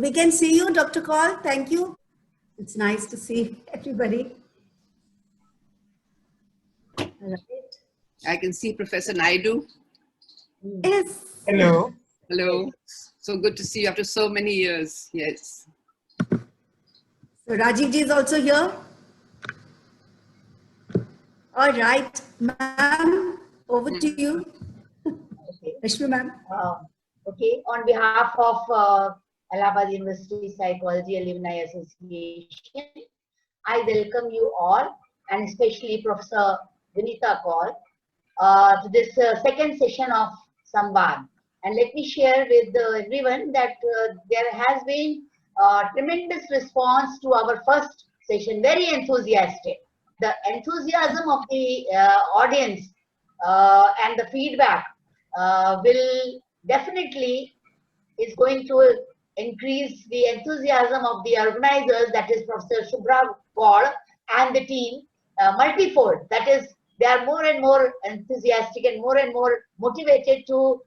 We can see you, Dr. Kaul. Thank you. It's nice to see everybody. Right. I can see Professor Naidu. Yes. Hello. Hello. So good to see you after so many years. Yes. So Rajiv ji is also here. All right, ma'am, over to you. Okay. Rashmi ma'am. Okay, on behalf of Allahabad University Psychology Alumni Association, I welcome you all, and especially Professor Vinita Kaul, to this second session of Samvad. And let me share with everyone that there has been tremendous response to our first session, very enthusiastic. The enthusiasm of the audience and the feedback will definitely is going to increase the enthusiasm of the organizers, that is Professor Shubhra Kaul and the team, multifold. That is, they are more and more enthusiastic and more motivated to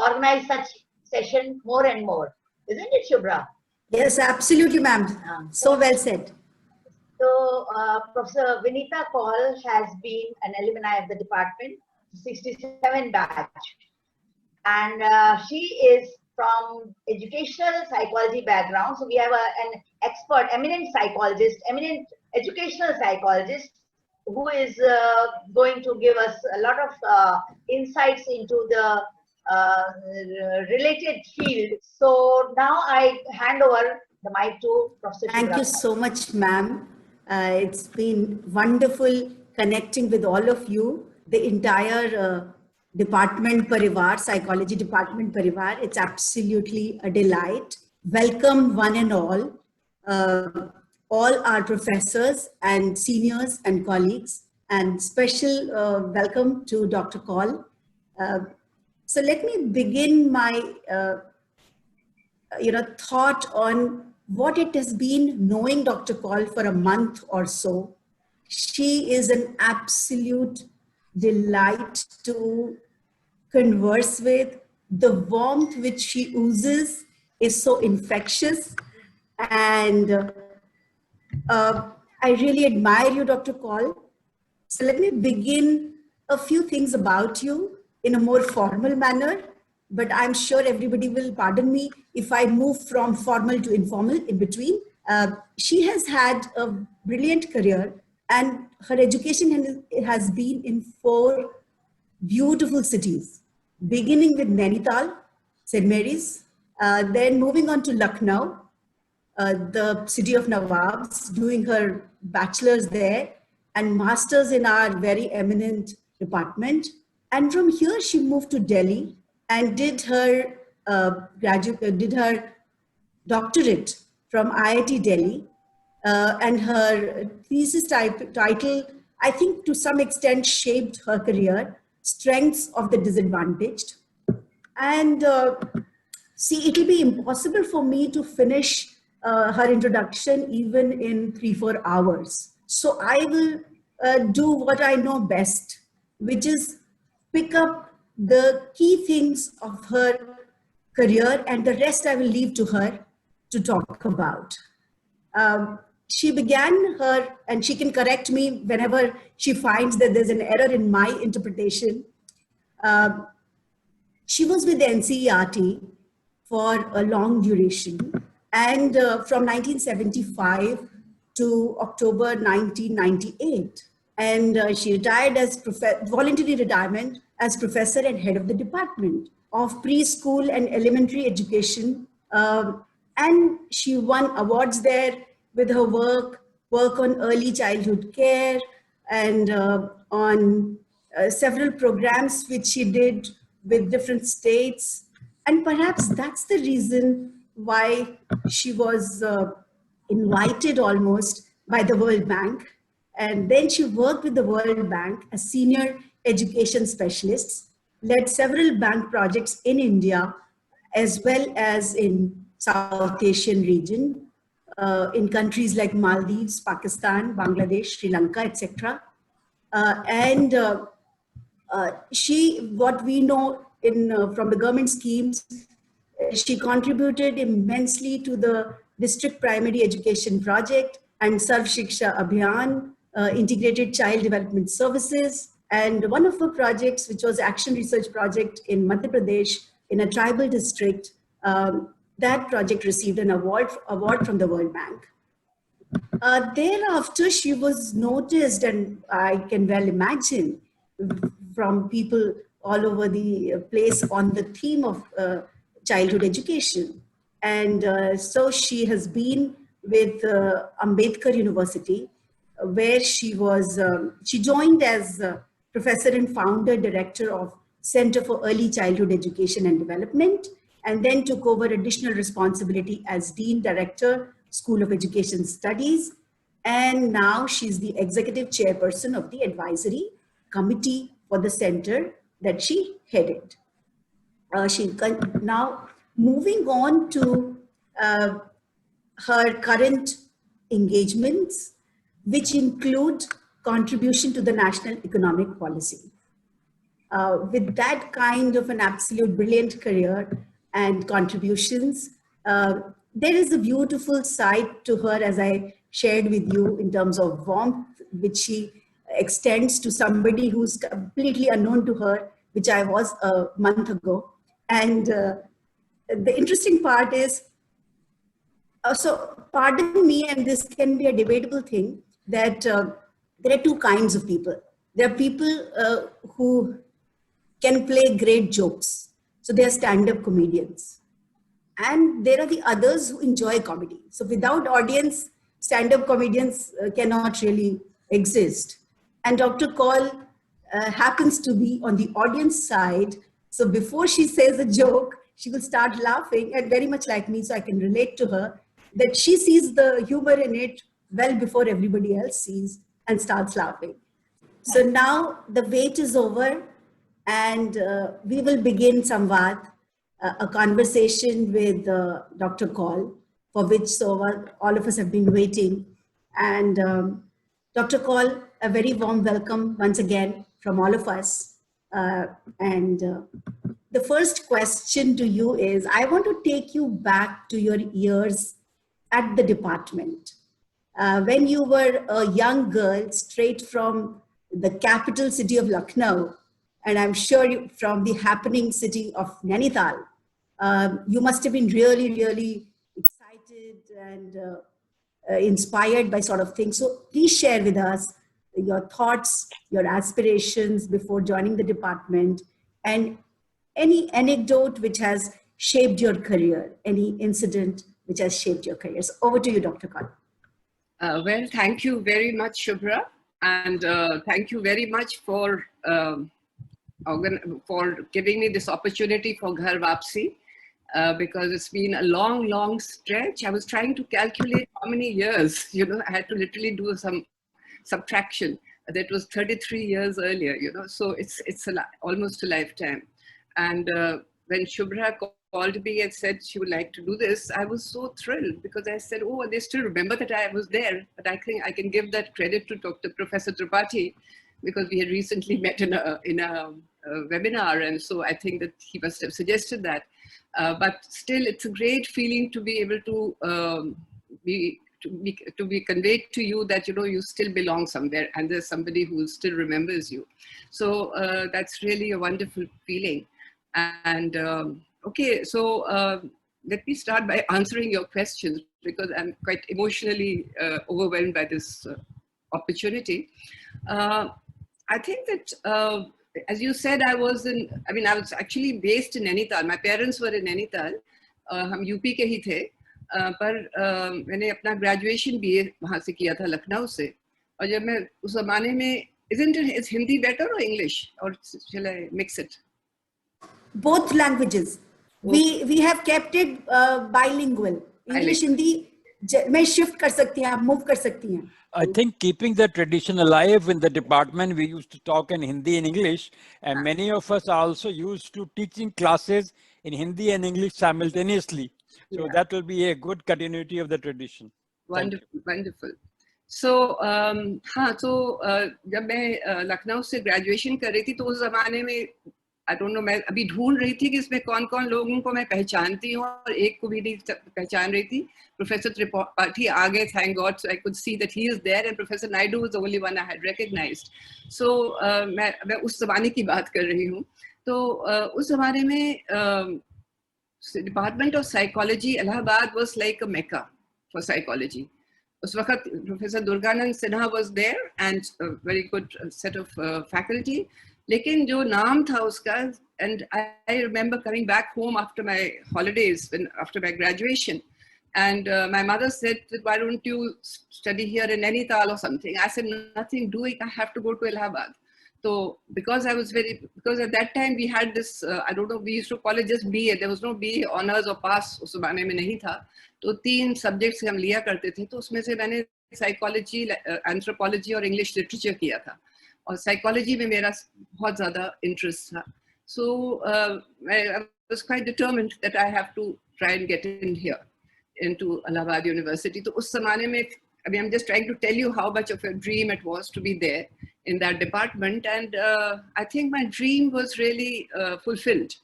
organize such session more and more. Isn't it, Shubhra? Yes, absolutely, ma'am. So well said. So, Professor Vinita Kaul has been an alumni of the department, 67 batch. And she is from educational psychology background. So we have an expert, eminent psychologist, eminent educational psychologist who is going to give us a lot of insights into the related field. So now I hand over the mic to Professor Thank Shubhra. you so much, ma'am. It's been wonderful connecting with all of you, the entire department Parivar, psychology department Parivar. It's absolutely a delight. Welcome one and all our professors and seniors and colleagues, and special welcome to Dr. Kaul. So let me begin my thought on what it has been knowing Dr. Kaul for a month or so. She is an absolute delight to converse with. The warmth which she oozes is so infectious, and I really admire you, Dr. Kaul. So let me begin a few things about you in a more formal manner, but I'm sure everybody will pardon me if I move from formal to informal in between. She has had a brilliant career, and her education has been in 4 beautiful cities, beginning with Nainital, St. Mary's, then moving on to Lucknow, the city of Nawabs, doing her bachelor's there and master's in our very eminent department. And from here, she moved to Delhi and did her doctorate from IIT Delhi. And her thesis title, I think to some extent shaped her career, Strengths of the Disadvantaged. And see, it will be impossible for me to finish her introduction even in 3-4 hours. So I will do what I know best, which is pick up the key things of her career, and the rest I will leave to her to talk about. She began her, and she can correct me whenever she finds that there's an error in my interpretation. She was with the NCERT for a long duration, and from 1975 to October 1998. And she retired as voluntary retirement as professor and head of the department of preschool and elementary education. And she won awards there with her work on early childhood care, and on several programs which she did with different states. And perhaps that's the reason why she was invited almost by the World Bank. And then she worked with the World Bank as senior education specialist, led several bank projects in India as well as in South Asian region, in countries like Maldives, Pakistan, Bangladesh, Sri Lanka, etc. She, what we know from the government schemes, She contributed immensely to the district primary education project and Sarv Shiksha Abhiyan, integrated child development services. And one of her projects, which was action research project in Madhya Pradesh in a tribal district, that project received an award from the World Bank. Thereafter, she was noticed, and I can well imagine from people all over the place on the theme of childhood education. And so she has been with Ambedkar University, where she was, she joined as professor and founder director of Center for Early Childhood Education and Development, and then took over additional responsibility as Dean Director, School of Education Studies. And now she's the executive chairperson of the advisory committee for the center that she headed. Now moving on to her current engagements, which include contribution to the national economic policy. With that kind of an absolute brilliant career and contributions, there is a beautiful side to her, as I shared with you, in terms of warmth, which she extends to somebody who's completely unknown to her, which I was a month ago. And the interesting part is, so pardon me, and this can be a debatable thing, that there are two kinds of people. There are people who can play great jokes. So they are stand-up comedians. And there are the others who enjoy comedy. So without audience, stand-up comedians cannot really exist. And Dr. Kaul happens to be on the audience side. So before she says a joke, she will start laughing, and very much like me, so I can relate to her, that she sees the humor in it well before everybody else sees and starts laughing. So now the wait is over, and we will begin Samvad, a conversation with Dr. Kaul, for which all of us have been waiting. And Dr. Kaul, a very warm welcome once again from all of us. The first question to you is, I want to take you back to your years at the department. When you were a young girl straight from the capital city of Lucknow, and I'm sure from the happening city of Nainital, you must have been really, really excited and inspired by sort of things. So please share with us your thoughts, your aspirations before joining the department, and any anecdote which has shaped your career, any incident which has shaped your career. So over to you, Dr. Kaul. Well, thank you very much, Shubhra. And thank you very much for giving me this opportunity for Ghar Vapsi, because it's been a long, long stretch. I was trying to calculate how many years, I had to literally do some subtraction. That was 33 years earlier, so it's almost a lifetime. And when Shubhra called me and said she would like to do this, I was so thrilled, because I said, oh, they still remember that I was there. But I think I can give that credit to Professor Tripathi, because we had recently met in a webinar, and so I think that he must have suggested that. But still, it's a great feeling to be able to be conveyed to you that you still belong somewhere, and there's somebody who still remembers you. So that's really a wonderful feeling. And okay, so let me start by answering your questions, because I'm quite emotionally overwhelmed by this opportunity. I think that, as you said, I was actually based in Nainital. My parents were in Nainital. हम UP के ही थे, पर मैंने अपना graduation भी वहाँ से किया था, लखनऊ से. और जब मैं उस ज़माने में, is Hindi better or English, or shall I mix it? Both languages. Okay. We have kept it bilingual. English, Hindi, मैं shift कर सकती हैं, आप move कर सकती हैं. I think keeping the tradition alive in the department, we used to talk in Hindi and English, and many of us are also used to teaching classes in Hindi and English simultaneously. So that will be a good continuity of the tradition. Wonderful, wonderful. So, हाँ, तो जब मैं लखनऊ से graduation कर रही थी, तो उस ज़माने में I don't know, मैं अभी ढूंढ रही थी कि इसमें कौन-कौन लोगों को मैं पहचानती हूँ और एक को भी नहीं पहचान रही थी. Professor Tripathi आ गए, thank God, so I could see that he is there, and Professor Naidu was the only one I had recognized. So मैं उस ज़माने की बात कर रही हूँ. तो उस ज़माने में Department of Psychology, Allahabad was like a mecca for psychology. उस वक्त Professor Durganand Sinha was there and a very good set of faculty. लेकिन जो नाम था उसका, and I remember coming back home after my holidays, after my graduation, and my mother said, why don't you study here in Nainital or something? I said, nothing doing, I have to go to Allahabad. So because at that time we had this, I don't know, we used to call it just BA. There was no BA honors or pass उस ज़माने में नहीं था. तो 3 subjects हम लिया करते थे. तो उसमें से मैंने psychology, anthropology और English literature किया था. और psychology में मेरा बहुत ज़्यादा interest था. So I was quite determined that I have to try and get in here into Allahabad University. तो उस ज़माने में, I mean, I'm just trying to tell you how much of a dream it was to be there in that department, and I think my dream was really fulfilled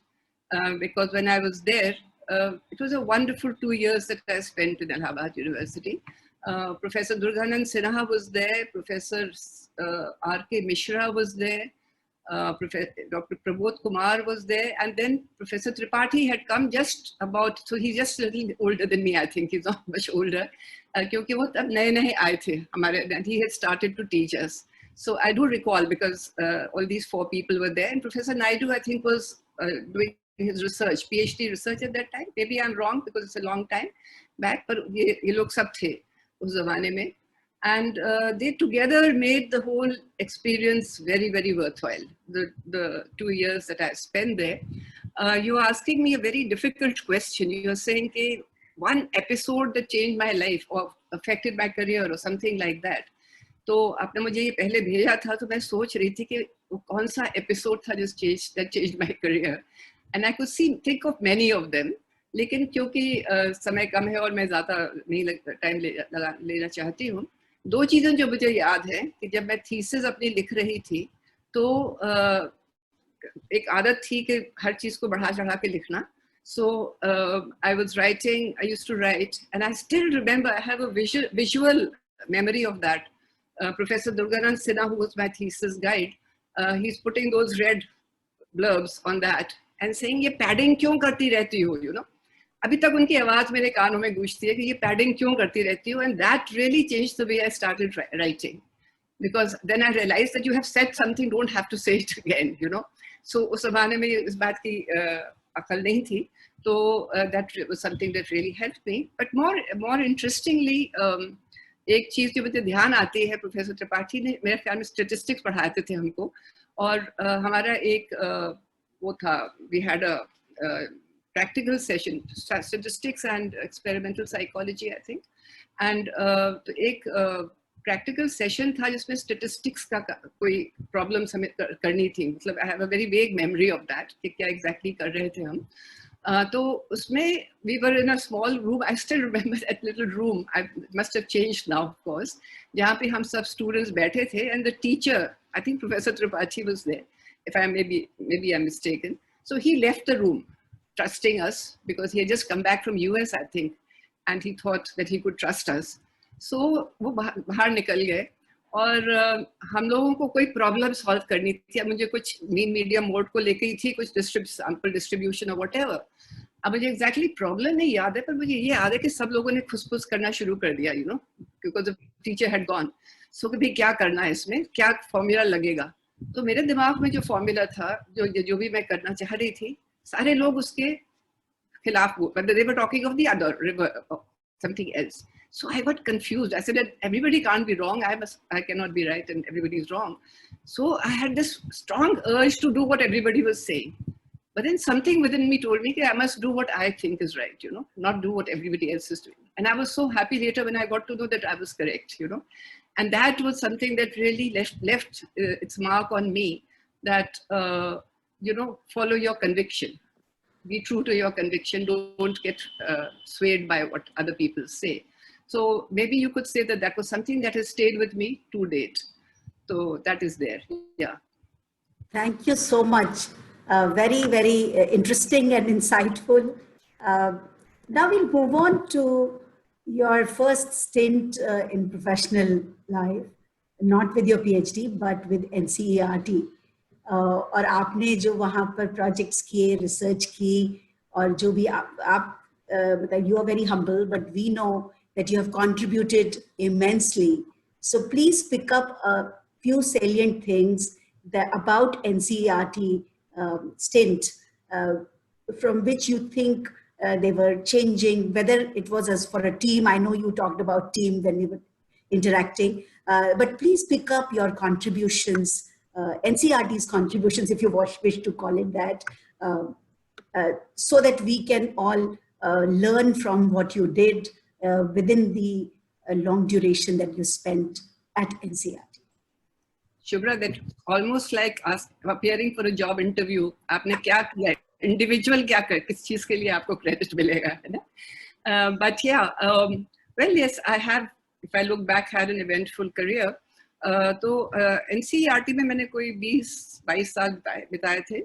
because when I was there, it was a wonderful 2 years that I spent in Allahabad University. Professor Durganand Sinha was there, Professor R.K. Mishra was there, Dr. Prabodh Kumar was there, and then Professor Tripathi had come just about, so he's just a little older than me, I think, he's not much older, क्योंकि वो तब नए आए थे हमारे, and he had started to teach us. So I do recall because all these 4 people were there, and Professor Naidu, I think, was doing his research, PhD research at that time. Maybe I'm wrong because it's a long time back, but ये लोग सब थे उस ज़माने में. And they together made the whole experience very, very worthwhile. The 2 years that I spent there. You are asking me a very difficult question. You are saying, okay, one episode that changed my life or affected my career or something like that. तो आपने मुझे ये पहले भेजा था, तो मैं सोच रही थी कि वो कौन सा एपिसोड था that changed my career. And I could think of many of them. लेकिन क्योंकि समय कम है और मैं ज़्यादा नहीं टाइम लेना चाहती हूँ, 2 चीज़ें जो मुझे याद है कि जब मैं थीसिस अपनी लिख रही थी, तो एक आदत थी कि हर चीज़ को बढ़ा चढ़ा के लिखना. So I used to write, and I still remember, I have a visual memory of that. Professor Durganand Sinha, who was my thesis guide, he's putting those red blurbs on that and saying, ये padding क्यों करती रहती हो, you know? अभी तक उनकी आवाज़ मेरे कानों में गूंजती है कि ये padding क्यों करती रहती हो, and that really changed the way I started writing. Because then I realized that you have said something, don't have to say it again, you know? So उस ज़माने में इस बात की अकल नहीं थी, तो that was something that really helped me. But more interestingly, एक चीज़ जो मुझे ध्यान आती है, प्रोफेसर त्रिपाठी ने मेरे ख्याल में स्टैटिस्टिक्स पढ़ाते थे हमको, और हमारा एक वो था, we had a practical session, statistics and experimental psychology, I think, and तो एक practical session था जिसमें statistics का कोई problems हमें करनी थी. मतलब I have a very vague memory of that कि क्या exactly कर रहे थे हम. तो उसमें we were in a small room. I still remember that little room. I must have changed now, of course. जहाँ पे हम सब students बैठे थे, and the teacher, I think Professor Tripathi was there. If I maybe I'm mistaken. So he left the room, trusting us because he had just come back from US, I think, and he thought that he could trust us. So वो बाहर निकल गए, और हम लोगों को कोई problem solve करनी थी. अब मुझे कुछ मीन मीडियम मोड को लेके ही थी, कुछ सैंपल डिस्ट्रीब्यूशन और व्हाटएवर. अब मुझे एग्जैक्टली प्रॉब्लम नहीं याद है, पर मुझे ये याद है कि सब लोगों ने खुसफुस करना शुरू कर दिया, you know, because the teacher had gone. So कि भाई क्या करना है इसमें, क्या फॉर्मूला लगेगा. तो मेरे दिमाग में जो फॉर्मूला था, जो भी मैं करना चाह रही थी, सारे लोग उसके खिलाफ, they were talking of the other river, something else. So I got confused. I said that everybody can't be wrong. I cannot be right and everybody is wrong. So I had this strong urge to do what everybody was saying. But then something within me told me that I must do what I think is right, you know, not do what everybody else is doing. And I was so happy later when I got to know that I was correct, you know. And that was something that really left its mark on me, that, you know, follow your conviction. Be true to your conviction. Don't get swayed by what other people say. So maybe you could say that that was something that has stayed with me to date. So that is there. Yeah. Thank you so much. Very, very interesting and insightful. Now we'll move on to your first stint in professional life, not with your PhD, but with NCERT. और आपने जो वहाँ पर projects किए, research की, और जो भी आप you are very humble, but we know that you have contributed immensely. So please pick up a few salient things that about NCERT stint from which you think they were changing, whether it was as for a team. I know you talked about team when we were interacting, but please pick up your contributions, NCERT's contributions, if you wish to call it that, so that we can all learn from what you did within the long duration that you spent at NCERT. Shubhra, that almost like us appearing for a job interview. आपने क्या किया? Individual क्या कर? किस चीज़ के लिए आपको credit मिलेगा? है ना? But yeah, well, yes, I have. If I look back, had an eventful career. तो NCERT में मैंने कोई 20-22 साल बिताए थे.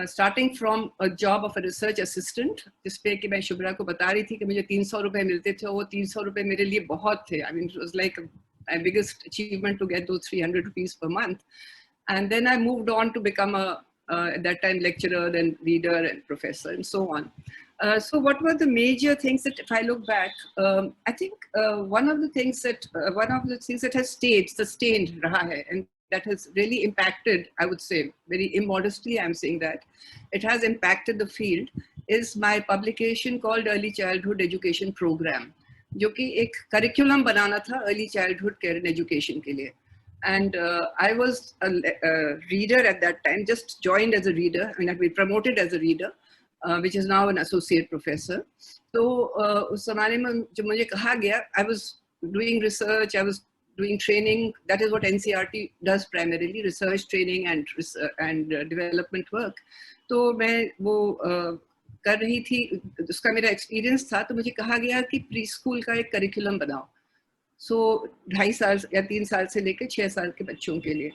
Starting from a job of a research assistant, जिसपे कि मैं शुभ्रा को बता रही थी कि मुझे 300 रुपए मिलते थे, वो 300 रुपए मेरे लिए बहुत थे. I mean, it was like my biggest achievement to get those 300 rupees per month. And then I moved on to become at that time, lecturer, then reader and professor and so on. So what were the major things that, if I look back, I think one of the things that has sustained raha hai, and that has really impacted, I would say, very immodestly I'm saying that, it has impacted the field, is my publication called Early Childhood Education Program, जो कि एक curriculum बनाना था early childhood care and education के लिए. And I was a reader at that time, just joined as a reader, I mean, I've been promoted as a reader, which is now an associate professor. So उस ज़माने में जब मुझे कहा गया, I was doing research, I was doing training. That is what NCERT does primarily, research, training and development work. तो मैं वो कर रही थी, उसका मेरा experience था, तो मुझे कहा गया कि प्री-स्कूल का एक curriculum बनाओ. So 2.5 साल या 3 साल से लेकर 6 साल के बच्चों के लिए.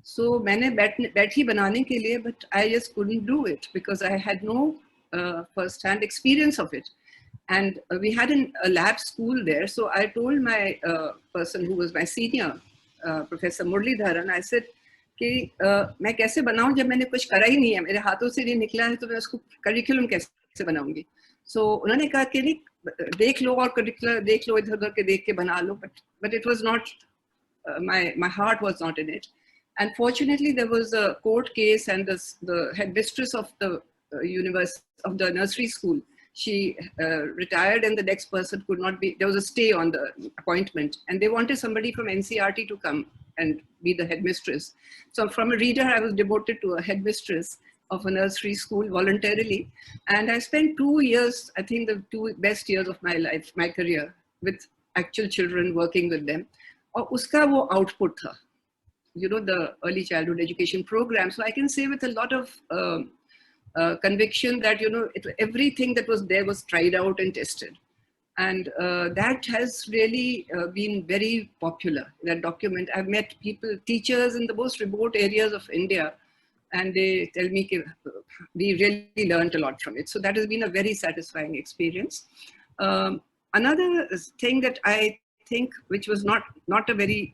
So मैंने बैठी बनाने के लिए, but I just couldn't do it because I had no first-hand experience of it. And we had a lab school there. So I told my person who was my senior, Professor Muralidharan, I said, कि मैं कैसे बनाऊं जब मैंने कुछ करा ही नहीं है, मेरे हाथों से नहीं निकला है, तो मैं उसको करिकुलम कैसे बनाऊंगी. So उन्होंने कहा कि नहीं, देख लो और करिकुलम देख लो, इधर-उधर के देख के बना लो. But it was not, my heart was not in it. And fortunately, there was a court case, and the headmistress of the nursery school, she retired, and the next person could not be. There was a stay on the appointment, and they wanted somebody from NCERT to come and be the headmistress. So from a reader, I was demoted to a headmistress of a nursery school voluntarily, and I spent 2 years, I think the 2 best years of my life, my career, with actual children, working with them. और उसका वो output था, you know, the early childhood education program. So I can say with a lot of conviction that, you know, everything that was there was tried out and tested. And that has really been very popular, that document. I've met people, teachers in the most remote areas of India, and they tell me we really learned a lot from it. So that has been a very satisfying experience. Another thing that I think, which was not a very,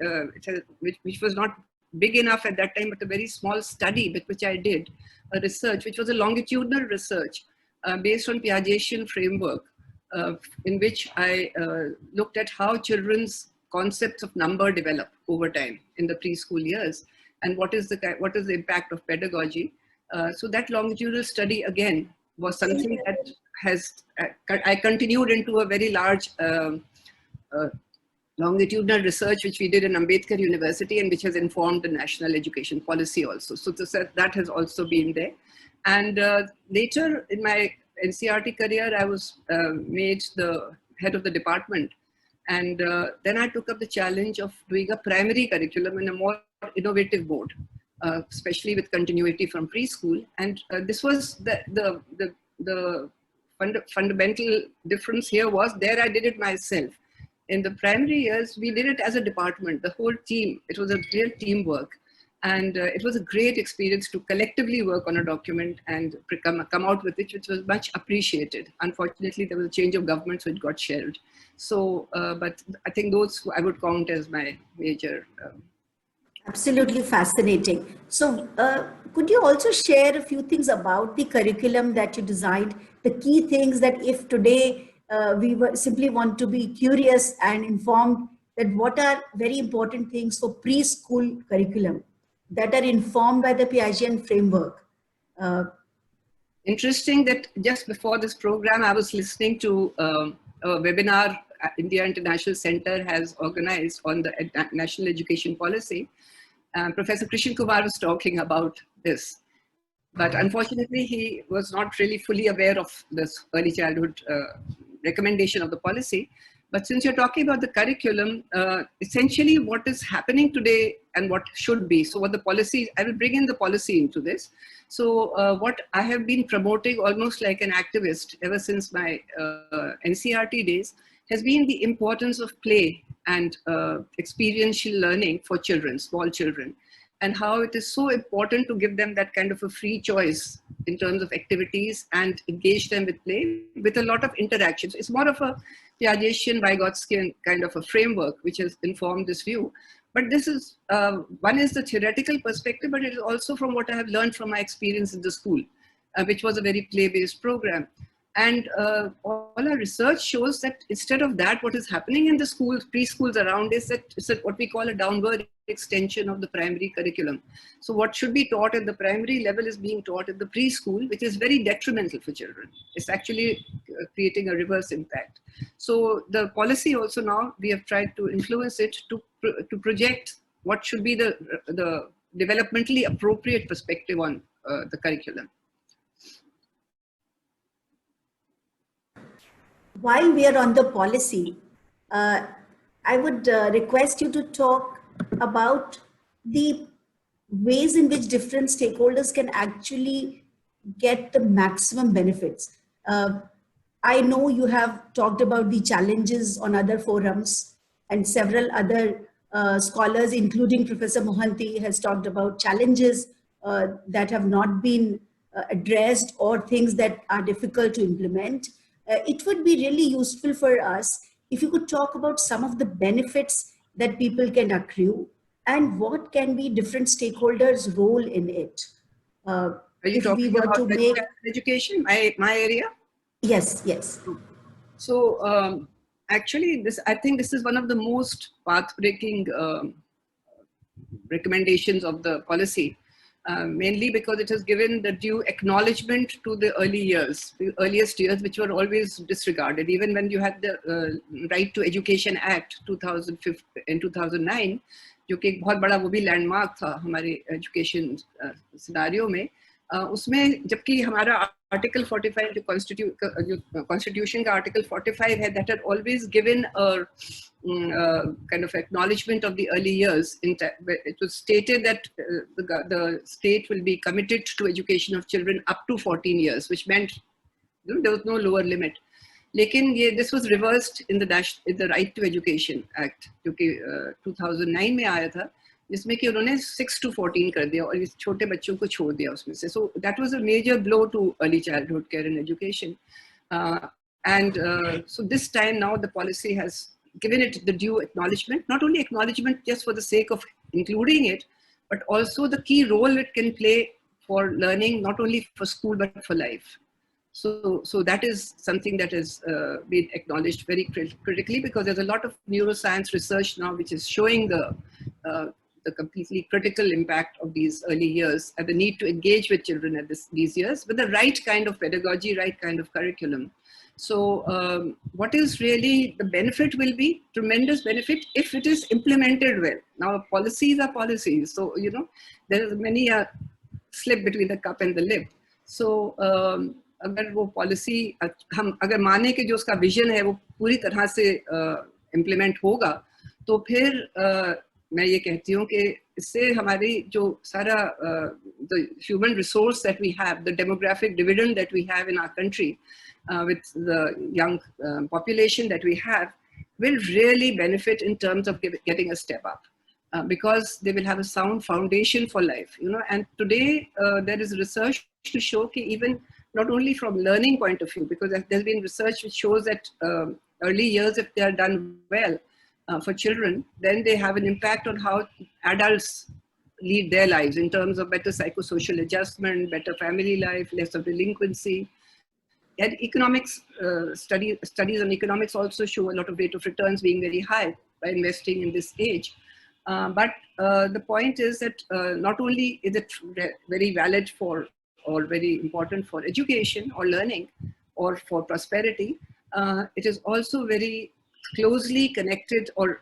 which was not big enough at that time, but a very small study, but which I did, a research, which was a longitudinal research based on Piagetian framework, in which I looked at how children's concepts of number develop over time in the preschool years, and what is the impact of pedagogy. So that longitudinal study again was something that I continued into a very large longitudinal research which we did in Ambedkar University, and which has informed the national education policy also. So that has also been there. And later in my NCERT career, I was made the head of the department. And then I took up the challenge of doing a primary curriculum in a more innovative mode, especially with continuity from preschool. And this was the fundamental difference here was there I did it myself. In the primary years, we did it as a department, the whole team. It was a real teamwork. And it was a great experience to collectively work on a document and come out with it, which was much appreciated. Unfortunately, there was a change of government, so it got shelved. So, but I think those I would count as my major. Absolutely fascinating. So, could you also share a few things about the curriculum that you designed? The key things that if today simply want to be curious and informed, that what are very important things for preschool curriculum that are informed by the Piagetian framework? Interesting that just before this program, I was listening to a webinar India International Center has organized on the national education policy. Professor Krishan Kumar was talking about this, but unfortunately he was not really fully aware of this early childhood recommendation of the policy. But since you're talking about the curriculum, essentially what is happening today and what should be, so what the policy, I will bring in the policy into this. So what I have been promoting almost like an activist ever since my NCERT days has been the importance of play and experiential learning for children, small children, and how it is so important to give them that kind of a free choice in terms of activities and engage them with play with a lot of interactions. It's more of a Piagetian, Vygotskian kind of a framework which has informed this view. But this is, one is the theoretical perspective, but it is also from what I have learned from my experience in the school, which was a very play-based program. And all our research shows that instead of that, what is happening in the schools, preschools around is that it's what we call a downward extension of the primary curriculum. So what should be taught at the primary level is being taught at the preschool, which is very detrimental for children. It's actually creating a reverse impact. So the policy also now, we have tried to influence it to project what should be the developmentally appropriate perspective on the curriculum. While we are on the policy, I would request you to talk about the ways in which different stakeholders can actually get the maximum benefits. I know you have talked about the challenges on other forums, and several other scholars, including Professor Mohanty, has talked about challenges that have not been addressed or things that are difficult to implement. It would be really useful for us if you could talk about some of the benefits that people can accrue and what can be different stakeholders' role in it. Are you talking about education, my area? Yes, yes. So actually, I think this is one of the most path-breaking recommendations of the policy. Mainly because it has given the due acknowledgement to the earliest years, which were always disregarded. Even when you had the Right to Education Act 2005 in 2009, जो कि एक बहुत बड़ा वो भी landmark था हमारे education scenario में, उसमें जबकि हमारा आर्टिकल 45 जो कॉन्स्टिट्यूशन का आर्टिकल 45 है, that had always given a kind of acknowledgement of the early years. It was stated that the state will be committed to education of children up to 14 years, which meant there was no lower limit. लेकिन ये this was reversed in the Right to Education Act, जो कि 2009 में आया था, जिसमें कि उन्होंने 6 to 14 कर दिया और इस छोटे बच्चों को छोड़ दिया उसमें से. So that was a major blow to early childhood care and education. So this time now the policy has given it the due acknowledgement, not only acknowledgement just for the sake of including it, but also the key role it can play for learning, not only for school, but for life. So that is something that has been acknowledged very critically, because there's a lot of neuroscience research now which is showing the completely critical impact of these early years and the need to engage with children at these years with the right kind of pedagogy, right kind of curriculum. So what is really the benefit will be tremendous benefit if it is implemented well. Now policies are policies, so you know there is many a slip between the cup and the lip. So अगर वो policy हम अगर माने कि जो उसका vision है वो पूरी तरह से इम्प्लीमेंट होगा, तो फिर मैं ये कहती हूँ कि इससे हमारी जो सारा the human resource that we have, the demographic dividend that we have in our country with the young population that we have, will really benefit in terms of getting a step up. because they will have a sound foundation for life, you know. And today there is research to show that even not only from learning point of view, because there's been research which shows that early years, if they are done well for children, then they have an impact on how adults lead their lives in terms of better psychosocial adjustment, better family life, less of delinquency. And economics studies on economics also show a lot of rate of returns being very high by investing in this age. But the point is that not only is it very valid for or very important for education or learning or for prosperity, it is also very closely connected or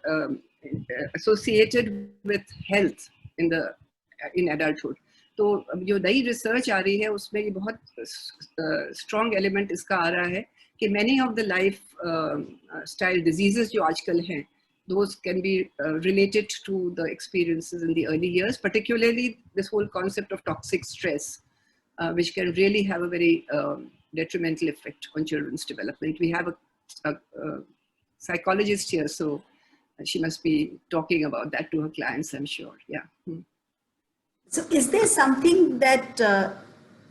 associated with health in adulthood. तो जो नई research आ रही है उसमें ये बहुत strong element इसका आ रहा है कि many of the lifestyle diseases जो आजकल हैं, those can be related to the experiences in the early years, particularly this whole concept of toxic stress, which can really have a very detrimental effect on children's development. We have a psychologist here, so she must be talking about that to her clients, I'm sure. Yeah. So is there something that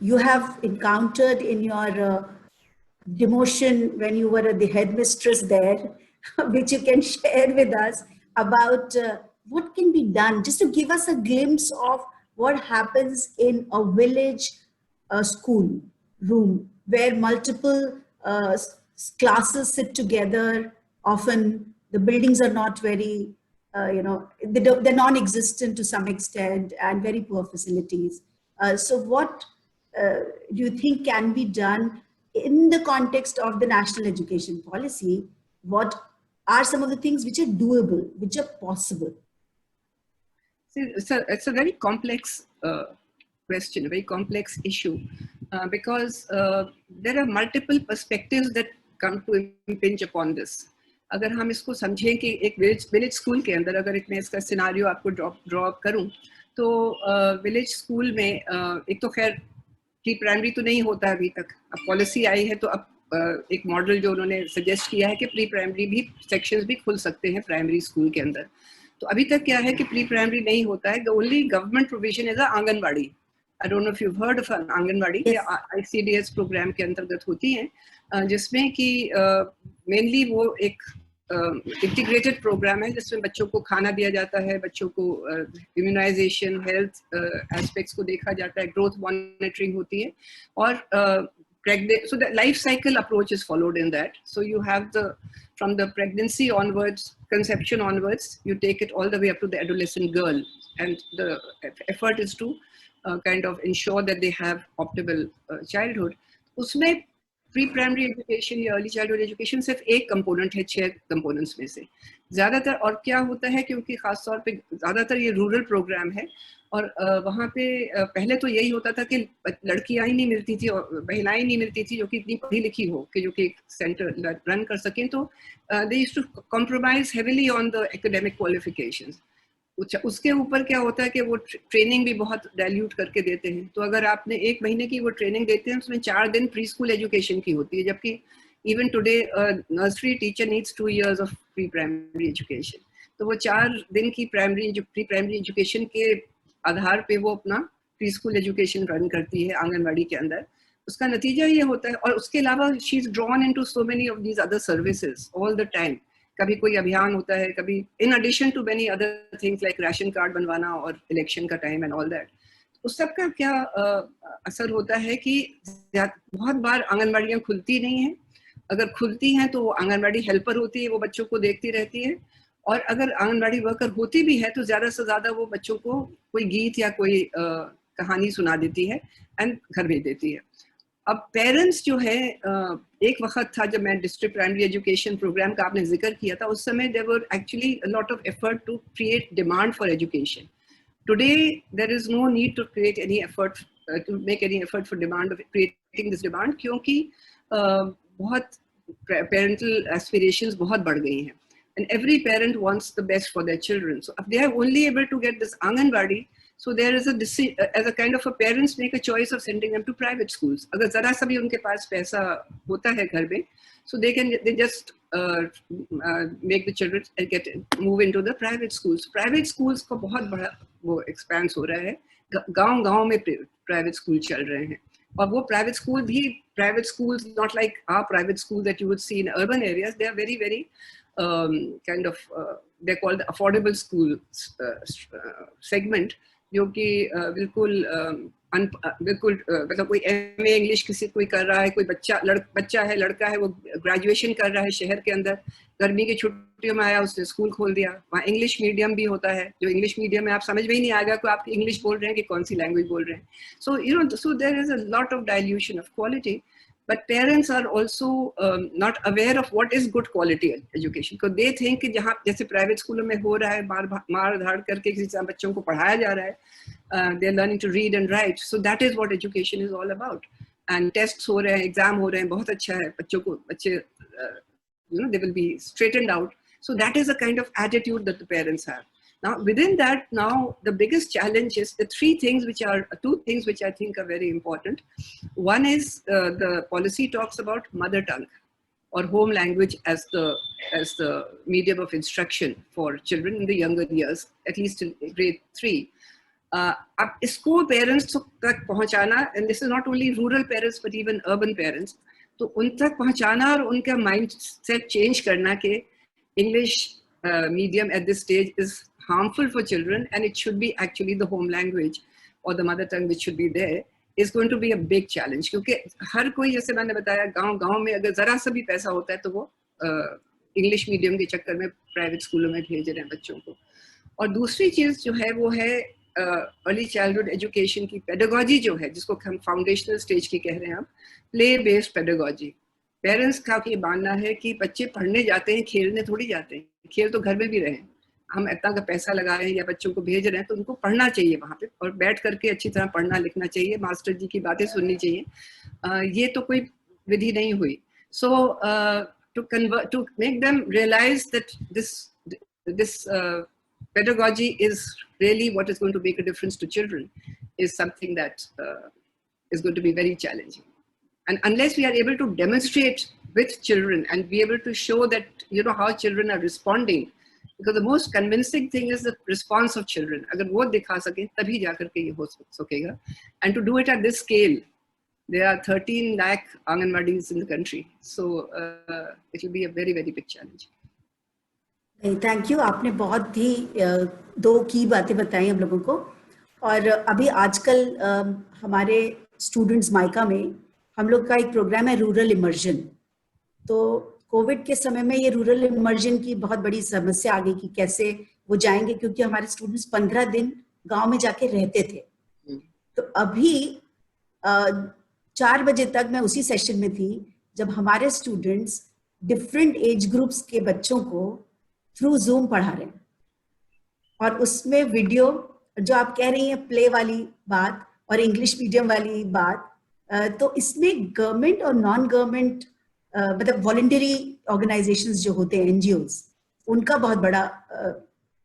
you have encountered in your demotion when you were the headmistress there, which you can share with us about what can be done, just to give us a glimpse of what happens in a village school room where multiple classes sit together. Often the buildings are not very, they're non-existent to some extent and very poor facilities. So what do you think can be done in the context of the national education policy? What are some of the things which are doable, which are possible? See, it's a very complex question, a very complex issue, because there are multiple perspectives that come to impinge upon this. अगर हम इसको समझें कि एक village school के अंदर, अगर मैं इसका सिनारियो आपको ड्रॉ करूं, तो विलेज स्कूल में एक तो खैर प्री प्राइमरी तो नहीं होता अभी तक. अब पॉलिसी आई है तो अब एक मॉडल जो उन्होंने सजेस्ट किया है कि प्री प्राइमरी भी सेक्शंस भी खुल सकते हैं प्राइमरी स्कूल के अंदर. तो अभी तक क्या है कि प्री प्राइमरी नहीं होता है. The only government provision is anganwadi. I don't know if you heard of anganwadi. ICDS programme के अंतर्गत होती हैं, जिसमें कि मेनली वो एक इंटीग्रेटेड प्रोग्राम है जिसमें बच्चों को खाना दिया जाता है, बच्चों को इम्यूनाइजेशन, हेल्थ एस्पेक्ट्स को देखा जाता है, ग्रोथ मॉनिटरिंग होती है, और so the life cycle approach is followed in that. So you have from the pregnancy onwards, conception onwards, you take it all the way up to the adolescent girl, and the effort is to kind of ensure that they have optimal childhood. उसमें pre primary education या early childhood education सिर्फ एक component है 6 components में से ज़्यादातर. और क्या होता है, क्योंकि ख़ास तौर पे ज़्यादातर ये रूरल प्रोग्राम है, और वहाँ पे पहले तो यही होता था कि लड़कियाँ ही नहीं मिलती थी और महिलाएं नहीं मिलती थी जो कि इतनी पढ़ी लिखी हो कि जो कि एक सेंटर रन कर सकें. तो they used to compromise heavily on the academic qualifications. उसके ऊपर क्या होता है कि वो ट्रेनिंग भी बहुत डाइल्यूट करके देते हैं. तो अगर आपने 1 महीने की वो ट्रेनिंग देते हैं, उसमें 4 दिन प्री स्कूल एजुकेशन की होती है, जबकि even today nursery teacher needs 2 years of pre primary education. तो वो 4 दिन की प्री प्राइमरी एजुकेशन के आधार पे वो अपना प्री स्कूल एजुकेशन रन करती है आंगनबाड़ी के अंदर. उसका नतीजा ये होता है, और उसके अलावा she is drawn into so many of these other services all the time. कभी कोई अभियान होता है, कभी in addition to many other things like ration card बनवाना और इलेक्शन का टाइम एंड ऑल दैट. उस सब का क्या असर होता है कि बहुत बार आंगनबाड़ियाँ खुलती नहीं हैं. अगर खुलती हैं तो वो आंगनबाड़ी हेल्पर होती है, वो बच्चों को देखती रहती है, और अगर आंगनबाड़ी वर्कर होती भी है तो ज़्यादा से ज़्यादा वो बच्चों को कोई गीत या कोई कहानी सुना देती है एंड घर भेज देती है. अब पेरेंट्स जो है, एक वक्त था जब मैं डिस्ट्रिक्ट प्राइमरी एजुकेशन प्रोग्राम का आपने जिक्र किया था, उस समय there were actually a lot of effort to create demand for education. Today there is no need to create any effort to make any effort for demand of creating this demand, क्योंकि बहुत parental aspirations बहुत बढ़ गई हैं, and every parent wants the best for their children. So if they are only able to get this Anganwadi, so there is as a kind of a parents make a choice of sending them to private schools. अगर ज़रा सा भी उनके पास पैसा होता है घर में, So they just make the children move into the private schools. Private schools को बहुत बड़ा वो expands हो रहा है, गांव-गांव में private school चल रहे हैं, और वो private school भी private schools not like our private school that you would see in urban areas. They are very kind of they're called the affordable school segment, जो कि बिल्कुल मतलब कोई MA इंग्लिश किसी कोई कर रहा है, कोई बच्चा है, लड़का है, वो ग्रेजुएशन कर रहा है शहर के अंदर, गर्मी की छुट्टियों में आया, उसने स्कूल खोल दिया, वहाँ इंग्लिश मीडियम भी होता है, जो इंग्लिश मीडियम में आप समझ में ही नहीं आएगा कि आप इंग्लिश बोल रहे हैं कि कौन सी लैंग्वेज बोल रहे हैं. सो so there is a lot of dilution of quality. But parents are also not aware of what is good quality education, because they think कि जहाँ जैसे प्राइवेट स्कूलों में हो रहा है, मार धाड़ करके किसी तरह बच्चों को पढ़ाया जा रहा है, they are learning to read and write. So that is what education is all about. And tests हो रहे हैं, exam हो रहे हैं, बहुत अच्छा है, बच्चे they will be straightened out. So that is the kind of attitude that the parents have. Now, within that, now the biggest challenge is the two things which I think are very important. One is the policy talks about mother tongue or home language as the medium of instruction for children in the younger years, at least in grade 3. अब इसको parents तक पहुंचाना, and this is not only rural parents but even urban parents, तो उन तक पहुंचाना और उनका mindset change करना कि English medium at this stage is harmful for children and it should be actually the home language or the mother tongue which should be there, is going to be a big challenge. क्योंकि हर कोई, जैसे मैंने बताया, गांव में अगर जरा सा भी पैसा होता है तो वो इंग्लिश मीडियम के चक्कर में प्राइवेट स्कूलों में भेज रहे हैं बच्चों को. और दूसरी चीज जो है वो है अर्ली चाइल्डहुड एजुकेशन की पेडागॉजी जो है, जिसको हम फाउंडेशनल स्टेज की कह रहे हैं, हम प्ले बेस्ड पेडागॉजी. पेरेंट्स का ये मानना है कि बच्चे पढ़ने जाते हैं, खेलने थोड़ी जाते हैं, खेल तो घर में भी रहे, हम इतना का पैसा लगा रहे हैं या बच्चों को भेज रहे हैं तो उनको पढ़ना चाहिए वहाँ पे, और बैठ करके अच्छी तरह पढ़ना लिखना चाहिए, मास्टर जी की बातें सुननी चाहिए. ये तो कोई विधि नहीं हुई. सो to make them realize that this pedagogy is really what is going to make a difference to children is something that is going to be very challenging. And unless we are able to demonstrate with children and be able to show that, how children are responding, because the most convincing thing is the response of children. अगर वो दिखा सकें तभी जाकर के ये हो सकेगा. And to do it at this scale, there are 13 lakh Anganwadis in the country. So it will be a very, very big challenge. Thank you. आपने बहुत ही दो की बातें बताई हम लोगों को. और अभी आजकल हमारे स्टूडेंट्स माइका में हम लोग का एक प्रोग्राम है रूरल इमर्जन. तो कोविड के समय में ये रूरल इमर्जन की बहुत बड़ी समस्या आ गई कि कैसे वो जाएंगे, क्योंकि हमारे स्टूडेंट्स 15 दिन गांव में जाके रहते थे. तो अभी 4 बजे तक मैं उसी सेशन में थी जब हमारे स्टूडेंट्स डिफरेंट एज ग्रुप्स के बच्चों को थ्रू जूम पढ़ा रहे हैं. और उसमें वीडियो, जो आप कह रही हैं प्ले वाली बात और इंग्लिश मीडियम वाली बात, तो इसमें गवर्नमेंट और नॉन गवर्नमेंट मतलब वॉलंटरी ऑर्गेनाइजेशंस जो होते हैं, एनजीओज, उनका बहुत बड़ा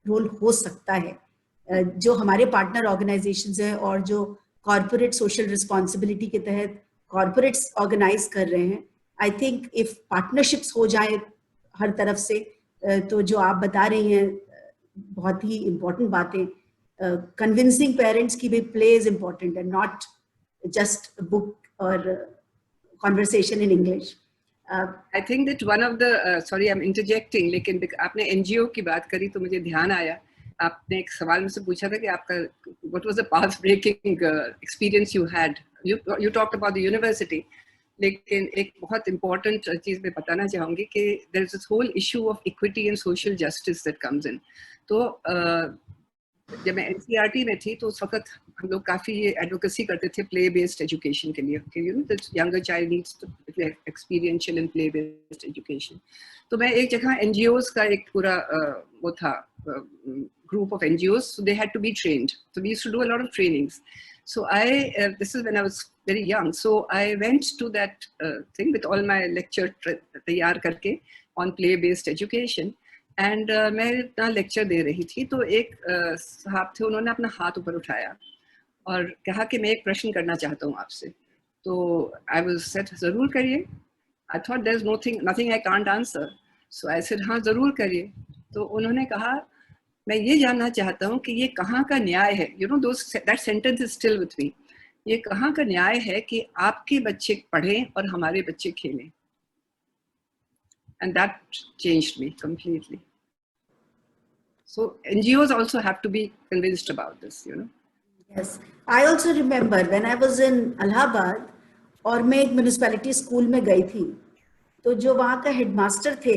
रोल हो सकता है. जो हमारे पार्टनर ऑर्गेनाइजेशंस हैं और जो कॉर्पोरेट सोशल रिस्पॉन्सिबिलिटी के तहत कॉर्पोरेट्स ऑर्गेनाइज कर रहे हैं, आई थिंक इफ पार्टनरशिप्स हो जाए हर तरफ से, तो जो आप बता रही हैं बहुत ही इम्पोर्टेंट बातें, कन्विंसिंग पेरेंट्स की भी play is important and not just book और conversation in English. I think that one of the sorry I'm interjecting, लेकिन आपने NGO की बात करी तो मुझे ध्यान आया, आपने एक सवाल मुझसे पूछा था कि आपका what was the path breaking experience you had. You talked about the university, लेकिन एक बहुत important चीज मैं बताना चाहूँगी कि there is this whole issue of equity and social justice that comes in. तो जब मैं NCERT में थी तो उस वक्त हम लोग काफ़ी ये एडवोकेसी करते थे प्ले बेस्ड एजुकेशन के लिए, younger child needs experiential and play based education. तो मैं एक जगह NGOs का एक पूरा वो था group of NGOs, so they had to be trained. So we used to do a lot of trainings. So this is when I was very young. So I went to that thing with all my lecture तैयार करके on play based education. And मैं इतना lecture दे रही थी तो एक साहब थे, उन्होंने अपना हाथ ऊपर उठाया और कहा कि मैं एक प्रश्न करना चाहता हूँ आपसे. तो आई वाज सेड ज़रूर करिए. I thought there's nothing I can't answer. So I said, हाँ जरूर करिए. तो उन्होंने कहा, मैं ये जानना चाहता हूँ कि ये कहाँ का न्याय है. You know, that sentence is still with me. ये कहाँ का न्याय है कि आपके बच्चे पढ़ें और हमारे बच्चे खेलें. And that changed me completely. So NGOs also have to be convinced about this, you know. Yes, I also remember when I was in Allahabad और मैं एक म्यूनिसिपैलिटी स्कूल में गई थी, तो जो वहाँ का हेडमास्टर थे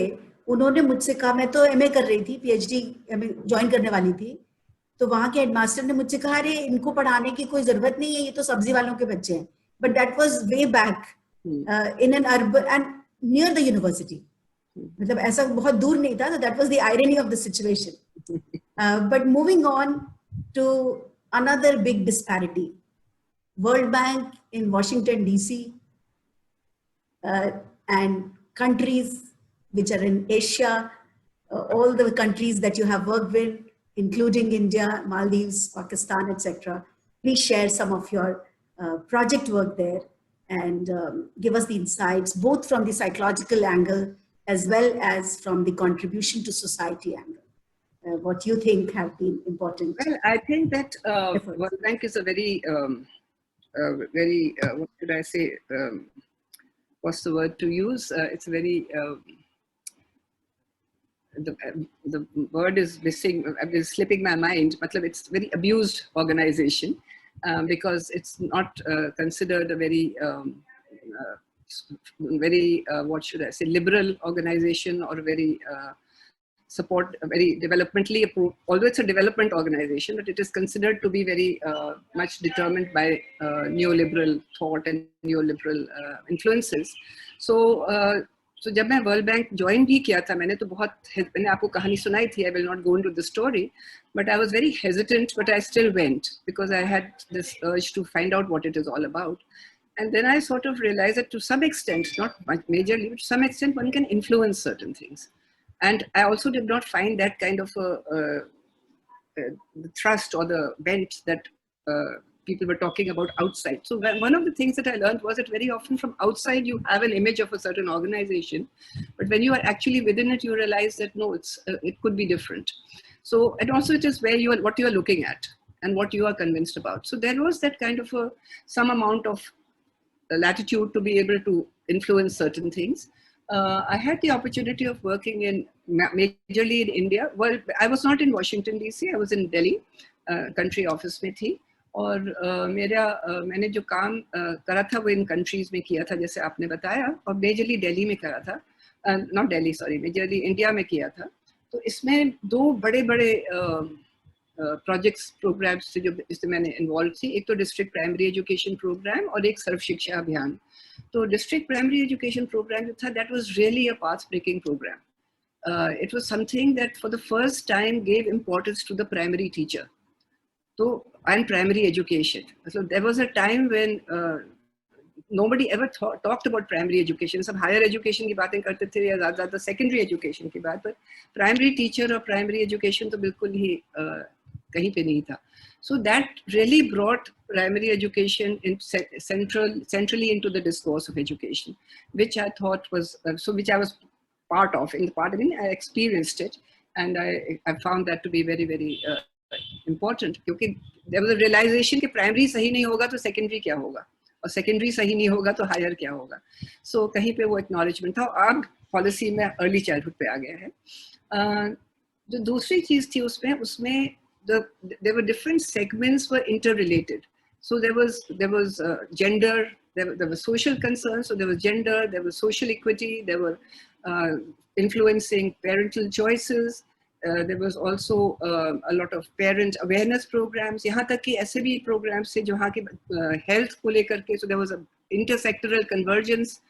उन्होंने मुझसे कहा, मैं तो एमए कर रही थी, पीएचडी ज्वाइन करने वाली थी, तो वहाँ के हेडमास्टर ने मुझसे कहा, अरे इनको पढ़ाने की कोई जरूरत नहीं है, ये तो सब्जी वालों के बच्चे हैं. But that was way back in an urban and near the university. मतलब ऐसा बहुत दूर नहीं था. That was the irony of the situation. But moving on to another big disparity, World Bank in Washington DC and countries which are in Asia, all the countries that you have worked with, including India, Maldives, Pakistan, etc. Please share some of your project work there and give us the insights, both from the psychological angle as well as from the contribution to society angle. What you think have been important? Well, I think that World Bank is a very, what should I say? What's the word to use? It's a very, the word is missing, is slipping my mind. It's a very abused organization because it's not considered a very, what should I say, liberal organization or very, support very developmentally approved, although it's a development organization, but it is considered to be very much determined by neoliberal thought and neoliberal influences. So जब मैं World Bank join भी किया था, मैंने आपको कहानी सुनाई थी. I will not go into the story, but I was very hesitant, but I still went because I had this urge to find out what it is all about. And then I sort of realized that to some extent, not majorly, but to some extent, one can influence certain things. And I also did not find that kind of the thrust or the bent that people were talking about outside. So one of the things that I learned was that very often from outside you have an image of a certain organization, but when you are actually within it, you realize that no, it could be different. So, and also it is where what you are looking at and what you are convinced about. So there was that kind of some amount of latitude to be able to influence certain things. I had the opportunity of working majorly in India. Well, I was not in Washington DC. I was in Delhi, country office में थी. और मैंने जो काम करा था वो इन countries में किया था जैसे आपने बताया, और majorly दिल्ली में करा था. Not Delhi, sorry, majorly India में किया था. तो इसमें दो बड़े प्रोजेक्ट्स प्रोग्राम्स से जो इसमें मैंने इन्वॉल्व थी. एक तो डिस्ट्रिक्ट प्राइमरी एजुकेशन प्रोग्राम और एक सर्व शिक्षा अभियान. तो डिस्ट्रिक्ट प्राइमरी एजुकेशन प्रोग्राम जो था, that was really a path breaking programme. It was something that for the first time gave importance to the primary teacher तो एंड प्राइमरी एजुकेशन. मतलब there was a time when nobody ever talked about primary education. सब higher education की बातें करते थे या ज़्यादा secondary education की बात, पर primary teacher और primary education तो बिल्कुल ही कहीं पे नहीं था. So that really brought primary education in centrally into the discourse of education, which I thought was which I was part of. I experienced it, and I found that to be very, very important. क्योंकि there was a realization कि primary सही नहीं होगा तो secondary क्या होगा, और secondary सही नहीं होगा तो हायर क्या होगा. सो कहीं पे वो एक्नॉलेजमेंट था. अब पॉलिसी में अर्ली चाइल्डहुड पे आ गया है. जो दूसरी चीज थी उसमें there were different segments were interrelated. So there was gender, there was social concerns, so there was gender, there was social equity, there were influencing parental choices. There was also a lot of parent awareness programs. यहाँ तक कि ऐसे भी programs थे जहाँ के health को लेकर के, so there was a intersectoral convergence.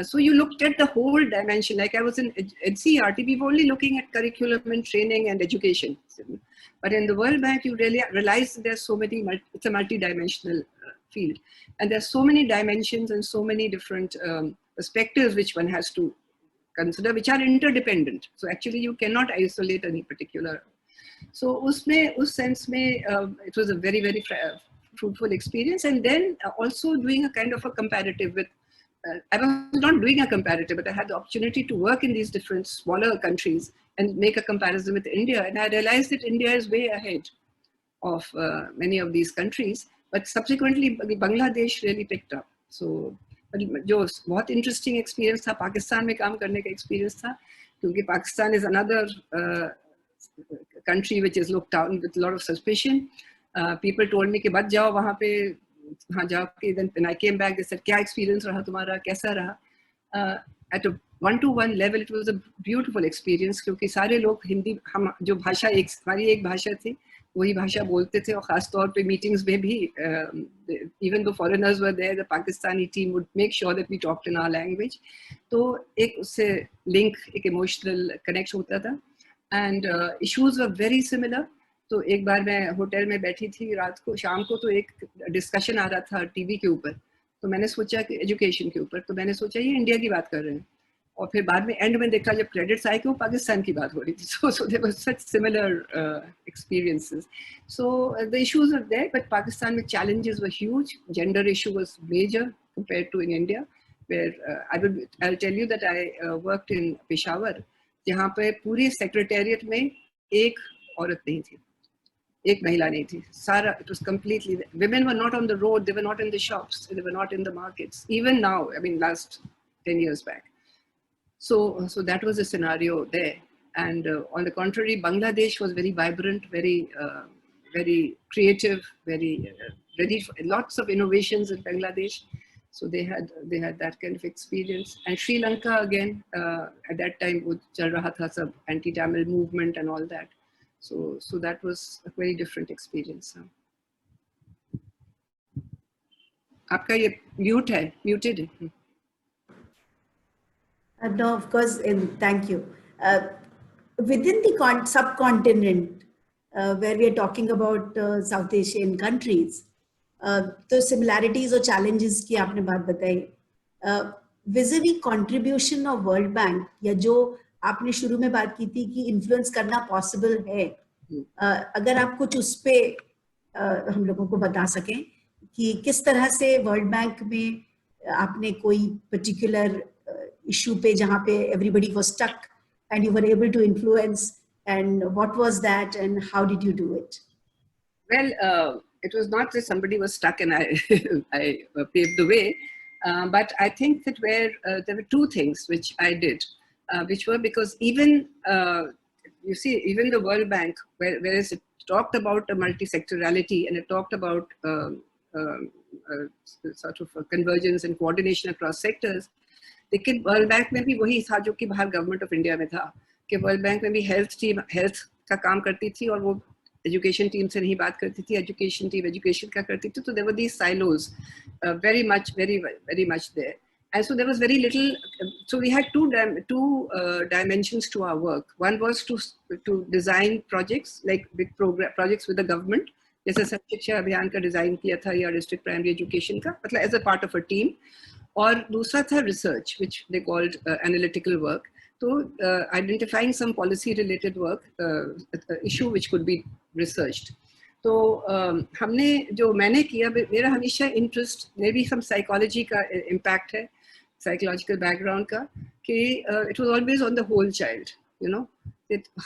So you looked at the whole dimension. Like I was in NCERT, we were only looking at curriculum and training and education. But in the World Bank, you really realize that there's so many, it's a multi-dimensional field. And there's so many dimensions and so many different perspectives which one has to consider, which are interdependent. So actually you cannot isolate any particular. So us sense mein, it was a very, very fruitful experience. And then also doing a kind of a comparative with I was not doing a comparative, but I had the opportunity to work in these different smaller countries and make a comparison with India. And I realized that India is way ahead of many of these countries. But subsequently, Bangladesh really picked up. So, जो बहुत interesting experience था, पाकिस्तान में काम करने का experience था, क्योंकि Pakistan is another country which is looked down with a lot of suspicion. People told me कि मत जाओ वहाँ पे, हाँ जाके. Then when I came back, they said क्या experience रहा तुम्हारा, कैसा रहा? At a one-to-one level, it was a beautiful experience, क्योंकि सारे लोग हिंदी, हम जो भाषा हमारी एक भाषा थी, वही भाषा बोलते थे. और खास तौर पे मीटिंग्स में भी, even though foreigners were there, the Pakistani team would make sure that we talked in our language. तो एक उससे link, एक emotional connect होता था. And issues were very similar. तो एक बार मैं होटल में बैठी थी रात को, शाम को, तो एक डिस्कशन आ रहा था टीवी के ऊपर. तो मैंने सोचा कि एजुकेशन के ऊपर, तो मैंने सोचा ये इंडिया की बात कर रहे हैं. और फिर बाद में एंड में देखा जब क्रेडिट्स आए कि वो पाकिस्तान की बात हो रही थी. So there were such similar experiences. So the issues are there, but Pakistan में challenges were huge. Gender issue was major compared to in India, where I'll tell you that I worked in Peshawar, जहाँ पे पूरे secretariat में एक औरत नहीं थी, एक महिला नहीं थी. सारा, it was completely, women were not on the road, they were not in the shops, they were not in the markets. Even now, I mean, last 10 years back. So that was the scenario there. And on the contrary, Bangladesh was very vibrant, very creative, very ready for lots of innovations in Bangladesh. So they had that kind of experience. And Sri Lanka again, at that time, wo chal raha tha sab anti-Tamil movement and all that. So that was a very different experience. आपका ये mute है, muted है. No, of course, and thank you. Within the subcontinent, where we are talking about South Asian countries, तो similarities और challenges की आपने बात बताई. Vis-a-vis contribution of World Bank, या जो आपने शुरू में बात की थी कि influence करना possible है, अगर आप कुछ उस पे हम लोगों को बता सकें कि किस तरह से World Bank में आपने कोई particular issue पे जहाँ पे everybody was stuck and you were able to influence, and what was that and how did you do it? Well, it was not that somebody was stuck and I paved the way, but I think that there were two things which I did, which were because even, you see, even the World Bank, whereas it talked about a multi-sectorality and it talked about sort of a convergence and coordination across sectors, लेकिन world bank में भी वही था जो कि बाहर government of India में था, कि वर्ल्ड बैंक में भी हेल्थ टीम हेल्थ का काम करती थी और वो एजुकेशन टीम से नहीं बात करती थी, एजुकेशन टीम एजुकेशन का करती थी. तो there were these silos very much there, and so there was very little. So we had two dimensions to our work. One was to design projects, like big projects with the government, जैसे सर्व शिक्षा अभियान का design किया था या district primary education का, मतलब as a part of a team. और दूसरा था research, which they called analytical work. तो identifying some policy related work, issue which could be researched. तो मैंने किया, मेरा हमेशा interest, may be some psychology का इम्पैक्ट है, साइकोलॉजिकल बैकग्राउंड का, कि it was always on the whole child, you know,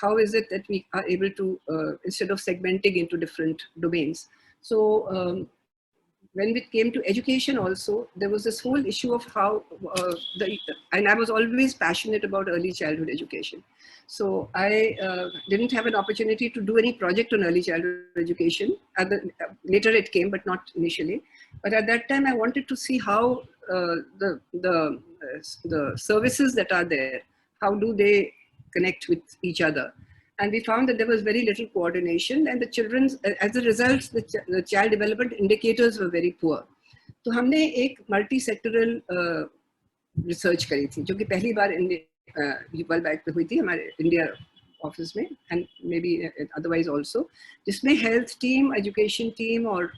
how is it that we are able to, instead of segmenting into different domains. So when it came to education also, there was this whole issue of how, and I was always passionate about early childhood education. So I didn't have an opportunity to do any project on early childhood education. Later it came, but not initially. But at that time, I wanted to see how the services that are there, how do they connect with each other. And we found that there was very little coordination, and the children's, as a result, the child development indicators were very poor. तो हमने एक multi-sectoral research करी थी, जो कि पहली बार world bank पे हुई थी हमारे इंडिया ऑफिस में, and maybe otherwise also, जिसमें health team, education team और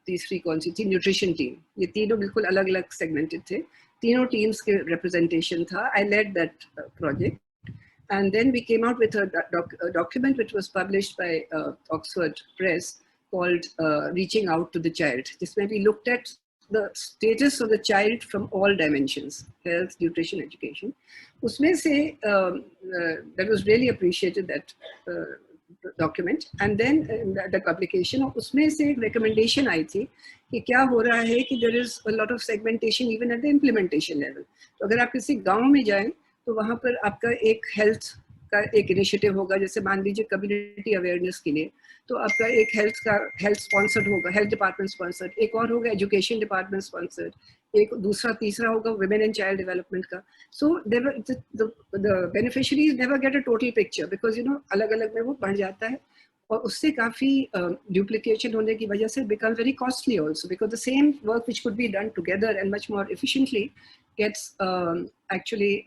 तीसरी कौन सी थी, nutrition team, ये तीनों बिल्कुल अलग-अलग segmented थे, तीनों teams के representation था. I led that project. And then we came out with a document which was published by Oxford Press called Reaching Out to the Child. This way we looked at the status of the child from all dimensions, health, nutrition, education. Usme se, that was really appreciated, that document. And then the publication, उसमें से एक recommendation आई थी कि क्या हो रहा है कि there is a lot of segmentation even at the implementation level. तो अगर आप किसी गांव में जाएं तो वहाँ पर आपका एक health का एक initiative होगा, जैसे मान लीजिए community awareness के लिए, तो आपका एक health sponsored होगा, health department sponsored, एक और होगा education department sponsored, एक दूसरा तीसरा होगा women and child development का. So the beneficiaries never get a total picture because अलग-अलग में वो बढ़ जाता है और उससे काफी duplication होने की वजह से become very costly also, because the same work which could be done together and much more efficiently gets actually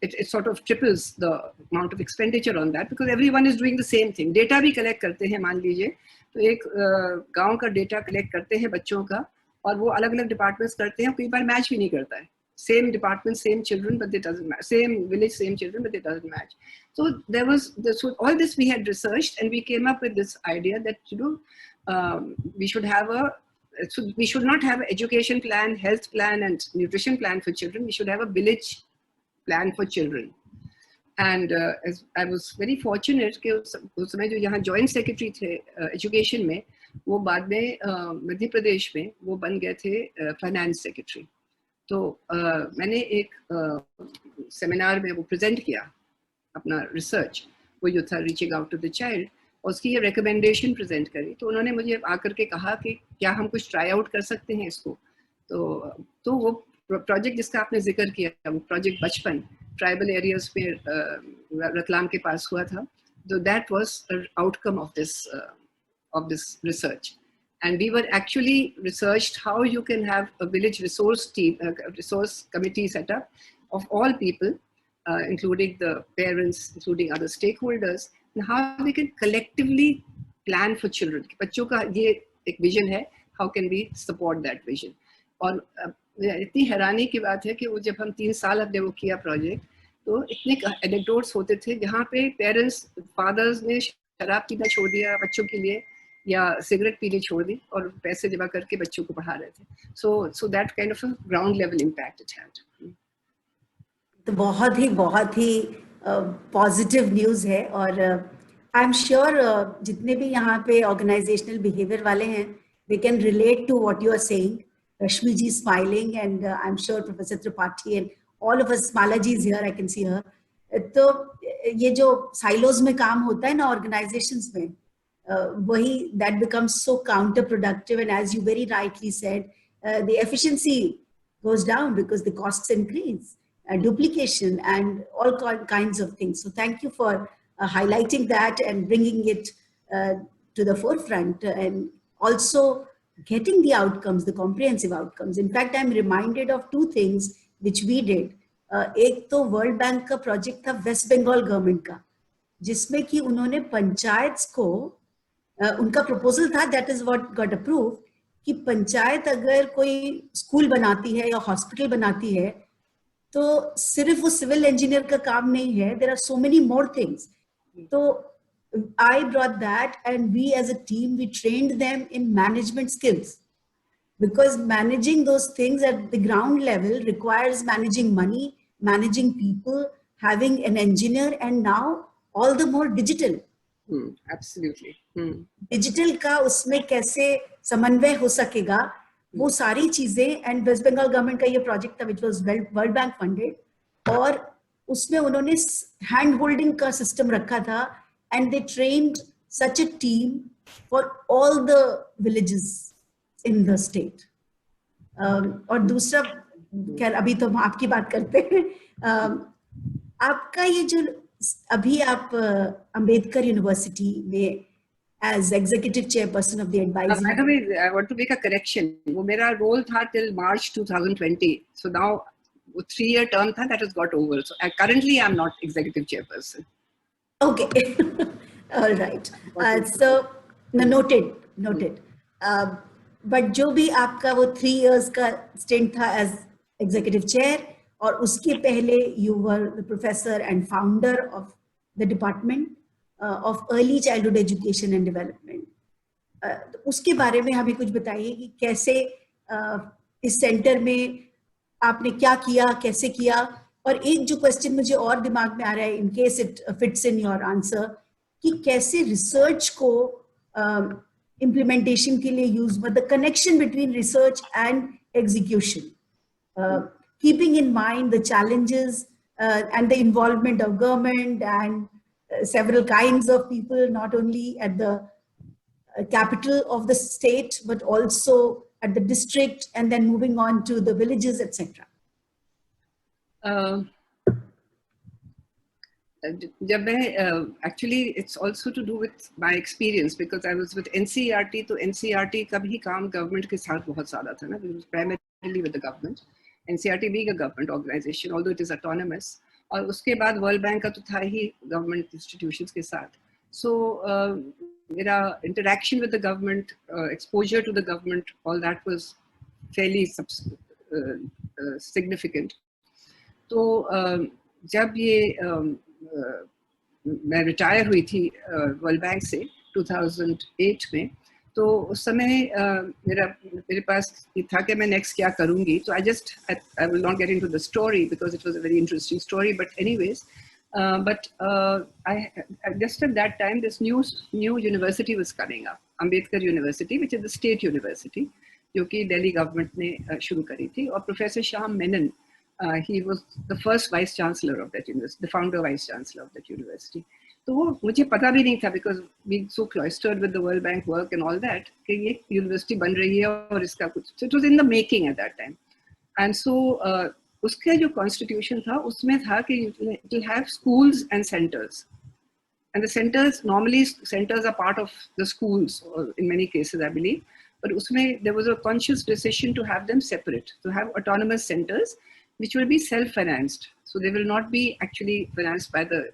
it sort of triples the amount of expenditure on that because everyone is doing the same thing. Data भी collect करते हैं, मान लीजिए तो एक गांव का data collect करते हैं बच्चों का और वो अलग-अलग departments करते हैं, कई बार match भी नहीं करता है. Same department, same children, but it doesn't match. Same village, same children, but it doesn't match. So there was all this we had researched, and we came up with this idea that we should have we should not have an education plan, health plan, and nutrition plan for children. We should have a village plan for children. And as I was very fortunate कि उस समय जो यहाँ joint secretary थे education में, वो बाद में मध्य प्रदेश में वो बन गए थे finance secretary. तो मैंने एक सेमिनार में वो प्रेजेंट किया अपना रिसर्च, वो जो था reaching out to the child, और उसकी ये रिकमेंडेशन प्रेजेंट करी. तो उन्होंने मुझे आकर के कहा कि क्या हम कुछ ट्राई आउट कर सकते हैं इसको. तो वो प्रोजेक्ट जिसका आपने जिक्र किया, वो प्रोजेक्ट बचपन ट्राइबल एरियाज पे रतलाम के पास हुआ था. तो that was outcome of this research. And we were actually researched how you can have a village resource team, resource committee set up of all people, including the parents, including other stakeholders, and how we can collectively plan for children. बच्चों का ये एक vision है, how can we support that vision? और इतनी हैरानी की बात है कि वो जब हम 3 साल हमने वो किया प्रोजेक्ट, तो इतने anecdotes होते थे जहाँ पे parents, fathers ने शराब पीना छोड़ दिया बच्चों के लिए, या सिगरेट पीनी छोड़ दी और पैसे जमा करके बच्चों को पढ़ा रहे थे. So that kind of a ground level impact it had. तो बहुत ही पॉजिटिव न्यूज़ है और आई एम श्योर जितने भी यहाँ पे ऑर्गेनाइजेशनल बिहेवियर वाले हैं, they can relate to what you are saying. Rashmi ji is smiling and I'm sure Professor Tripathi and all of us, Mala ji is here, I can see her. तो ये जो silos में काम होता है ना organizations में, wahi that becomes so counterproductive, and as you very rightly said, the efficiency goes down because the costs increase, duplication and all kinds of things. So thank you for highlighting that and bringing it to the forefront, and also getting the outcomes, the comprehensive outcomes. In fact, I'm reminded of 2 things which we did. एक तो world bank का project था waste Bengal government का, जिसमें कि उन्होंने पंचायत को उनका प्रपोजल था, that is what got approve, कि पंचायत अगर कोई स्कूल बनाती है या हॉस्पिटल बनाती है तो सिर्फ वो सिविल इंजीनियर का काम नहीं है, there are so many more things. तो I brought that and we as a team we trained them in management skills, because managing those things at the ground level requires managing money, managing people, having an engineer, and now all the more digital. Absolutely. Digital का उसमें कैसे समन्वय हो सकेगा, वो सारी चीजें. And waste Bengal government का ये प्रोजेक्ट था which was World Bank funded, और उसमें उन्होंने हैंड होल्डिंग का सिस्टम रखा था, and they trained such a team for all the villages in the state. और दूसरा, खैर अभी तो हम आपकी बात करते हैं, आपका ये जो अभी आप अंबेडकर यूनिवर्सिटी में as executive chairperson of the advisory. By the way, I want to make a correction. वो मेरा role था till March 2020. So now वो 3-year term था, that has got over. So currently I'm not executive chairperson. Okay. All right. So noted. But जो भी आपका वो 3 years का stint था as executive chair, और उसके पहले you were the professor and founder of the department of early childhood education and development. उसके बारे में हमें कुछ बताइए कि कैसे इस सेंटर में आपने क्या किया, कैसे किया। और एक जो क्वेश्चन मुझे और दिमाग में आ रहा है, in case it fits in your answer, कि कैसे रिसर्च को इम्प्लीमेंटेशन के लिए use, the connection between research and execution, keeping in mind the challenges and the involvement of government and several kinds of people, not only at the capital of the state, but also at the district, and then moving on to the villages, etc. जब मैं actually it's also to do with my experience because I was with NCERT, तो NCERT का भी काम government के साथ बहुत ज़्यादा था ना, it was primarily with the government. NCERT being a government organization, although it is autonomous, और उसके बाद World Bank का तो था ही government institutions के साथ. So मेरा interaction with the government, exposure to the government, all that was fairly significant. तो जब ये मैं रिटायर हुई थी वर्ल्ड बैंक से 2008 में, तो उस समय मेरे पास ये था कि मैं नेक्स्ट क्या करूँगी. तो I will not get into the story because it was a very interesting story, but anyways, I just at that time this new university was coming up, Ambedkar University, which is the state university, जो कि Delhi government ने शुरू करी थी. और professor Shyam Menon, he was the first vice chancellor of that university, the founder vice chancellor of that university. तो वो मुझे पता भी नहीं था because being so cloistered with the World Bank work and all that कि ये university बन रही है और इसका कुछ, so it was in the making at that time. And so उसका जो constitution था उसमें था कि it will have schools and centers. And the centers, normally centers are part of the schools in many cases, I believe. But usme, there was a conscious decision to have them separate, to have autonomous centers which will be self-financed. So they will not be actually financed by the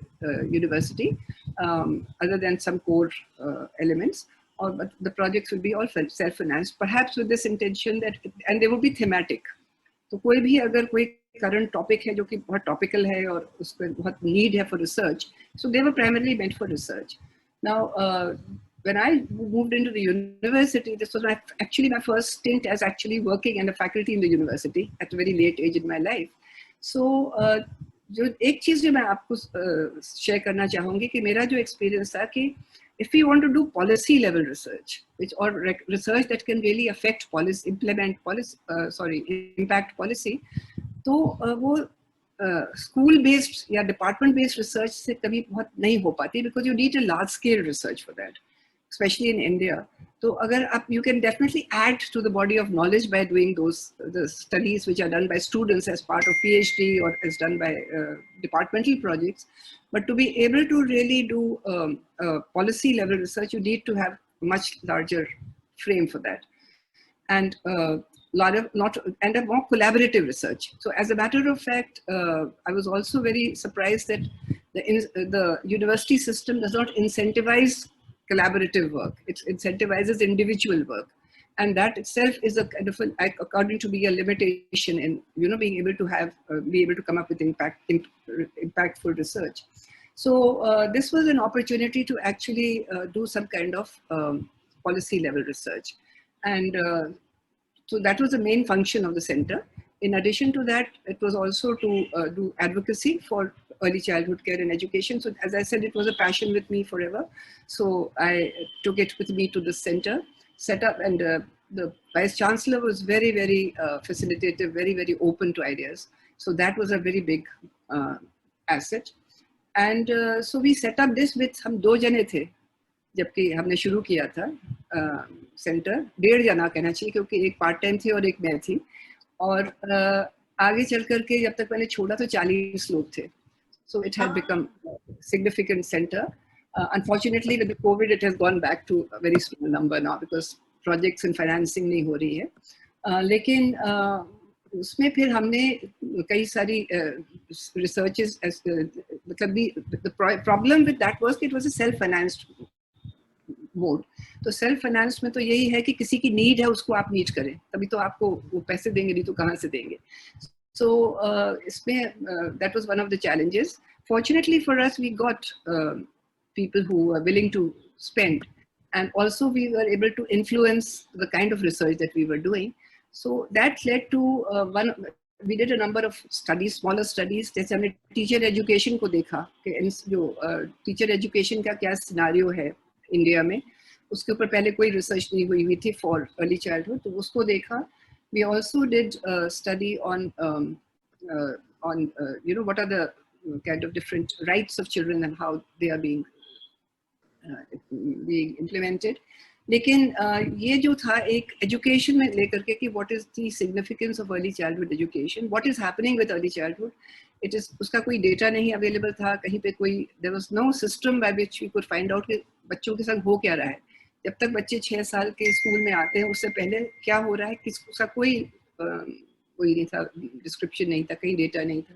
university, other than some core elements, but the projects will be all self-financed, perhaps with this intention that, and they will be thematic. So कोई भी अगर कोई current topic है जो कि बहुत topical है और उसमें बहुत need है for research, so they were primarily meant for research. Now, when I moved into the university, this was actually my first stint as actually working in a faculty in the university at a very late age in my life. So, जो एक चीज़ जो मैं आपको share करना चाहूँगी कि मेरा जो experience था कि if we want to do policy level research, or research that can really affect policy, impact policy, तो वो school based या department based research से कभी बहुत नहीं हो पाती, because you need a large scale research for that, especially in India. So agar you can definitely add to the body of knowledge by doing the studies which are done by students as part of PhD or as done by departmental projects. But to be able to really do policy level research, you need to have a much larger frame for that. And a more collaborative research. So as a matter of fact, I was also very surprised that the university system does not incentivize collaborative work. It incentivizes individual work. And that itself is a kind of, according to me, a limitation in, being able to have, be able to come up with impactful research. So this was an opportunity to actually do some kind of policy level research. And so that was the main function of the center. In addition to that, it was also to do advocacy for early childhood care and education. So as I said, it was a passion with me forever. So I took it with me to the center, set up, and the vice chancellor was very, very facilitative, very, very open to ideas. So that was a very big asset. And so we set up this with, हम 2 जने थे जबकि हमने शुरू किया था centre, 1.5 जना कहना चाहिए क्योंकि एक पार्ट टाइम थी और एक मैं थी. और आगे चल करके जब तक मैंने छोड़ा तो 40 लोग थे. So it had become a significant center. Unfortunately, with the COVID, it has gone back to a very small number now because projects and financing नहीं हो रही है. लेकिन उसमें फिर हमने कई सारी researches, मतलब the problem with that was it was a self-financed mode. तो सेल्फ फाइनेंस में तो यही है कि किसी की नीड है उसको आप मीट करें, तभी तो आपको वो पैसे देंगे, नहीं तो कहाँ से देंगे. So इसमें that was one of the challenges. Fortunately for us, we got people who were willing to spend, And also we were able to influence the kind of research that we were doing. So that led to we did a number of studies, smaller studies. जैसे हमने teacher education को देखा कि जो teacher education का क्या scenario है India में, उसके ऊपर पहले कोई research नहीं हुई थी for early childhood, तो उसको देखा. We also did a study on you know, what are the kind of different rights of children and how they are being implemented. लेकिन ये जो था एक एजुकेशन में लेकर के कि what is the significance of early childhood education, what is happening with early childhood, it is, उसका कोई डेटा नहीं अवेलेबल था कहीं पे, कोई there was no system by which we could find out कि बच्चों के संग हो क्या रहा है. जब तक बच्चे 6 साल के स्कूल में आते हैं उससे पहले क्या हो रहा है उसका कोई नहीं था, डिस्क्रिप्शन नहीं था, कहीं डेटा नहीं था.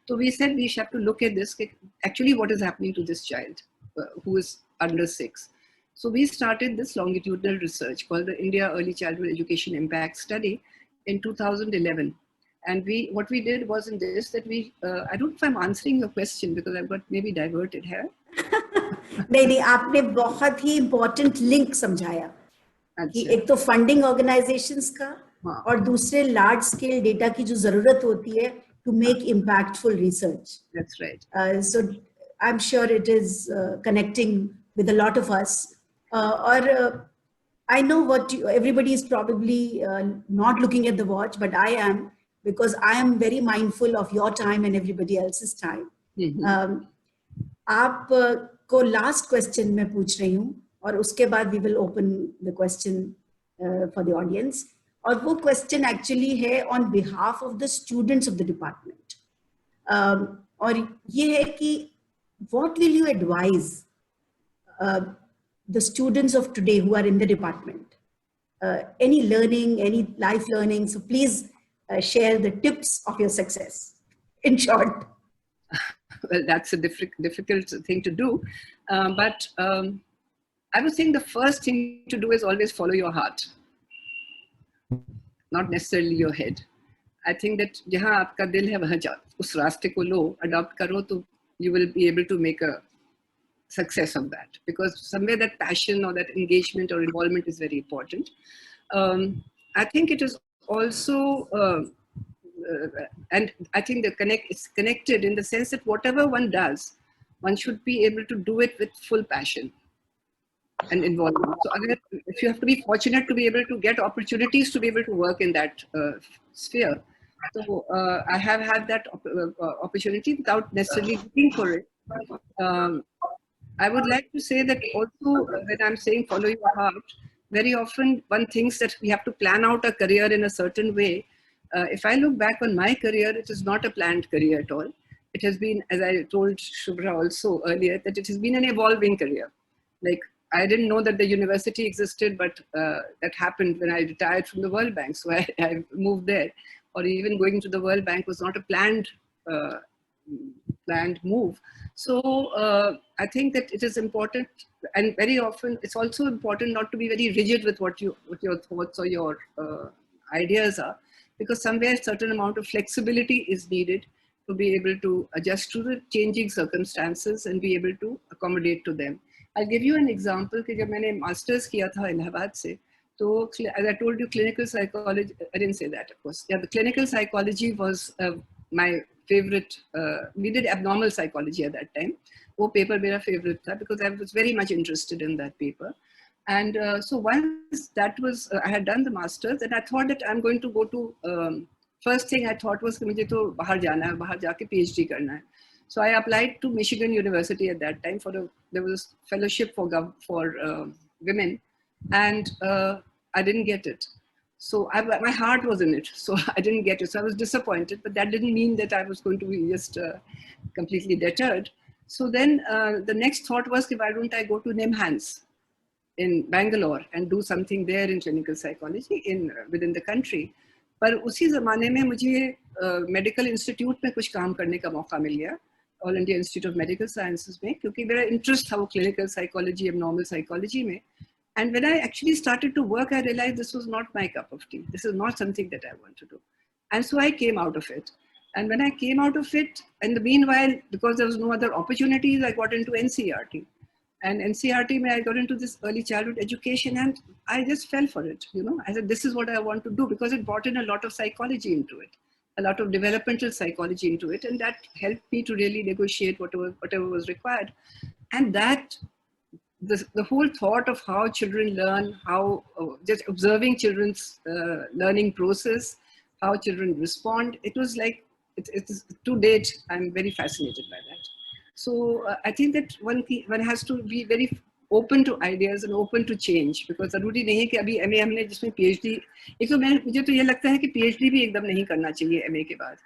तो we said we have to look at this, actually what is happening to this child who is under 6. So we started this longitudinal research called the India Early Childhood Education Impact Study in 2011. And what we did was in this, that we, I don't know if I'm answering your question because I've got maybe diverted here. नहीं, आपने बहुत ही important link समझाया कि एक तो funding organizations का और दूसरे large scale data की जो ज़रूरत होती है to make impactful research. That's right. So I'm sure it is connecting with a lot of us. I know what everybody is probably not looking at the watch, but I am, because I am very mindful of your time and everybody else's time. आप को last question मैं पूछ रही हूँ और उसके बाद we will open the question for the audience. और वो question actually है on behalf of the students of the department. और ये है कि what will you advise the students of today who are in the department? Any learning, any life learning? So please share the tips of your success, in short. Well, that's a difficult thing to do. But I would think the first thing to do is always follow your heart, not necessarily your head. I think that जहाँ आपका दिल है वहाँ जा, उस रास्ते को लो, adopt करो, तो you will be able to make a success of that, because somewhere that passion or that engagement or involvement is very important. I think it is also, and I think it's connected in the sense that whatever one does, one should be able to do it with full passion and involvement. So if you have to be fortunate to be able to get opportunities to be able to work in that sphere. So I have had that opportunity without necessarily looking for it. I would like to say that also when I'm saying follow your heart, very often one thinks that we have to plan out a career in a certain way. If I look back on my career, it is not a planned career at all. It has been, as I told Shubhra also earlier, that it has been an evolving career. Like, I didn't know that the university existed, but that happened when I retired from the World Bank. So I moved there. Or even going to the World Bank was not a planned move. So I think that it is important, and very often it's also important not to be very rigid with what your thoughts or your ideas are, because somewhere a certain amount of flexibility is needed to be able to adjust to the changing circumstances and be able to accommodate to them. I'll give you an example. कि जब मैंने masters किया था इलाहाबाद से, तो as I told you, clinical psychology, I didn't say that, of course. Yeah, the clinical psychology was my favorite. We did abnormal psychology at that time. वो paper मेरा favorite था because I was very much interested in that paper. And so once that was, I had done the masters, and I thought that I'm going to go to, first thing I thought was कि मुझे तो बाहर जाना है, बाहर जाके PhD करना है. So I applied to Michigan University at that time there was a fellowship for women, and I didn't get it. So my heart was in it, so I didn't get it. So I was disappointed, but that didn't mean that I was going to be just completely deterred. So then the next thought was, why don't I go to NIMHANS in Bangalore and do something there in clinical psychology within the country. पर उसी ज़माने में मुझे medical institute में कुछ काम करने का मौका मिल गया, all India institute of medical sciences में, क्योंकि मेरा इंटरेस्ट था वो क्लिनिकल साइकोलॉजी, एबनॉर्मल साइकोलॉजी में. And when I actually started to work, I realized this was not my cup of tea. This is not something that I want to do. And so I came out of it. And when I came out of it, in the meanwhile, because there was no other opportunities, I got into NCERT. And NCRT, I got into this early childhood education and I just fell for it. You know, I said, this is what I want to do, because it brought in a lot of psychology into it, a lot of developmental psychology into it. And that helped me to really negotiate whatever was required. And that, the whole thought of how children learn, how just observing children's learning process, how children respond, it was like, it's to date, I'm very fascinated by that. So I think that one has to be very open to ideas and open to change, because जरूरी नहीं है कि अभी MA हमने जिसमें PhD, एक तो मुझे तो ये लगता है कि PhD भी एकदम नहीं करना चाहिए MA के बाद,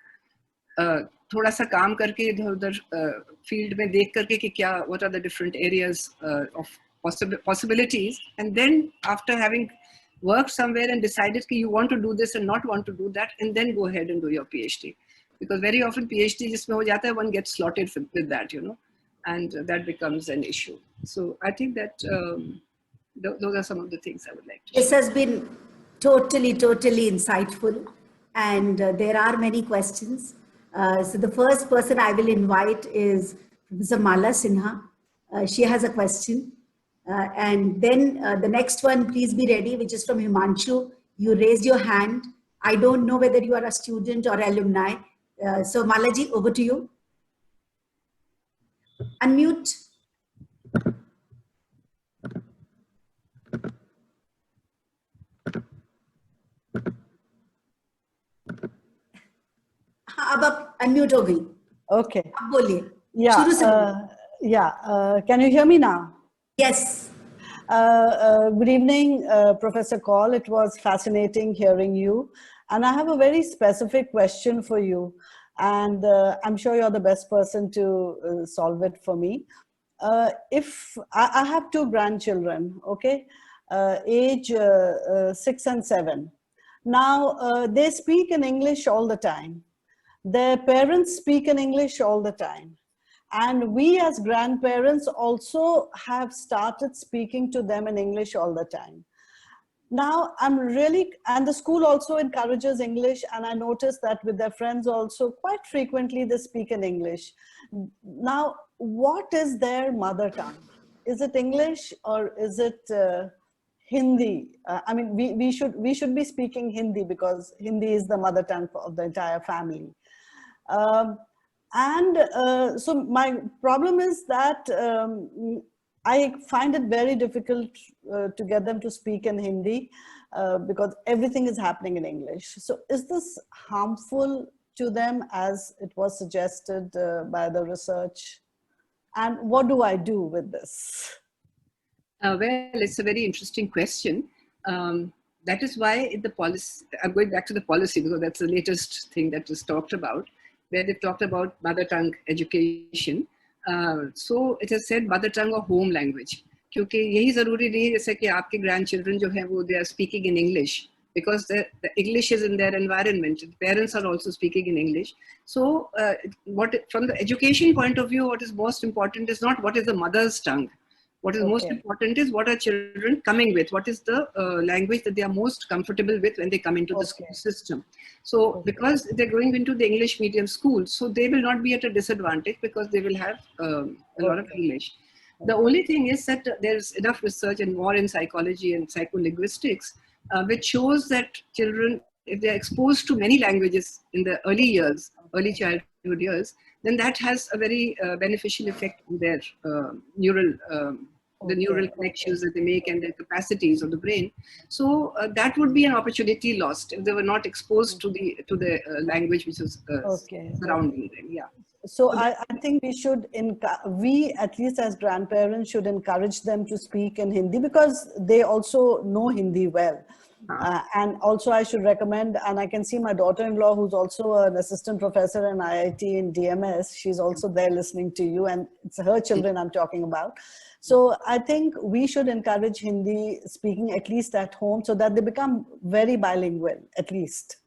थोड़ा सा काम करके इधर उधर फील्ड में देख करके कि क्या, what are the different areas of possibilities, and then after having worked somewhere and decided कि you want to do this and not want to do that, and then go ahead and do your PhD. Because very often PhD जिसमें हो जाता है, one gets slotted with that, you know, and that becomes an issue. So I think that those are some of the things I would like to share. This has been totally insightful, and there are many questions. So the first person I will invite is Professor Mala Sinha. She has a question. And then the next one, please be ready, which is from Himanshu. You raised your hand. I don't know whether you are a student or alumni. So Malaji, over to you. Unmute. अब आप unmute हो गई. Okay. अब बोलिए. Yeah. शुरू से बोलिए. Can you hear me now? Yes. Good evening, Professor Kaul. It was fascinating hearing you. And I have a very specific question for you. And I'm sure you're the best person to solve it for me. If I have two grandchildren, okay, age 6 and 7. Now, they speak in English all the time. Their parents speak in English all the time. And we as grandparents also have started speaking to them in English all the time. Now I'm really, and the school also encourages English, and I notice that with their friends also quite frequently they speak in English. Now, what is their mother tongue? Is it English or is it Hindi? I mean, we should be speaking Hindi because Hindi is the mother tongue of the entire family. So my problem is that I find it very difficult to get them to speak in Hindi because everything is happening in English. So is this harmful to them as it was suggested by the research? And what do I do with this? Well, it's a very interesting question. That is why the policy, I'm going back to the policy because that's the latest thing that was talked about, where they talked about mother tongue education. So it has said mother tongue or home language. क्योंकि यही ज़रूरी नहीं है जैसे कि आपके grandchildren जो हैं वो they are speaking in English because the English is in their environment. The parents are also speaking in English. So from the education point of view, what is most important is not what is the mother's tongue. What is most important is what are children coming with? What is the language that they are most comfortable with when they come into the school system? So because they're going into the English medium school, so they will not be at a disadvantage because they will have a lot of English. The only thing is that there's enough research and more in psychology and psycholinguistics, which shows that children, if they're exposed to many languages in the early years, early childhood years, then that has a very beneficial effect on their neural connections that they make and their capacities of the brain. So that would be an opportunity lost if they were not exposed to the language which is surrounding them. Yeah. So I think we at least as grandparents should encourage them to speak in Hindi because they also know Hindi well. And also I should recommend, and I can see my daughter-in-law who's also an assistant professor in IIT in DMS, she's also there listening to you, and it's her children I'm talking about. So I think we should encourage Hindi speaking at least at home so that they become very bilingual at least.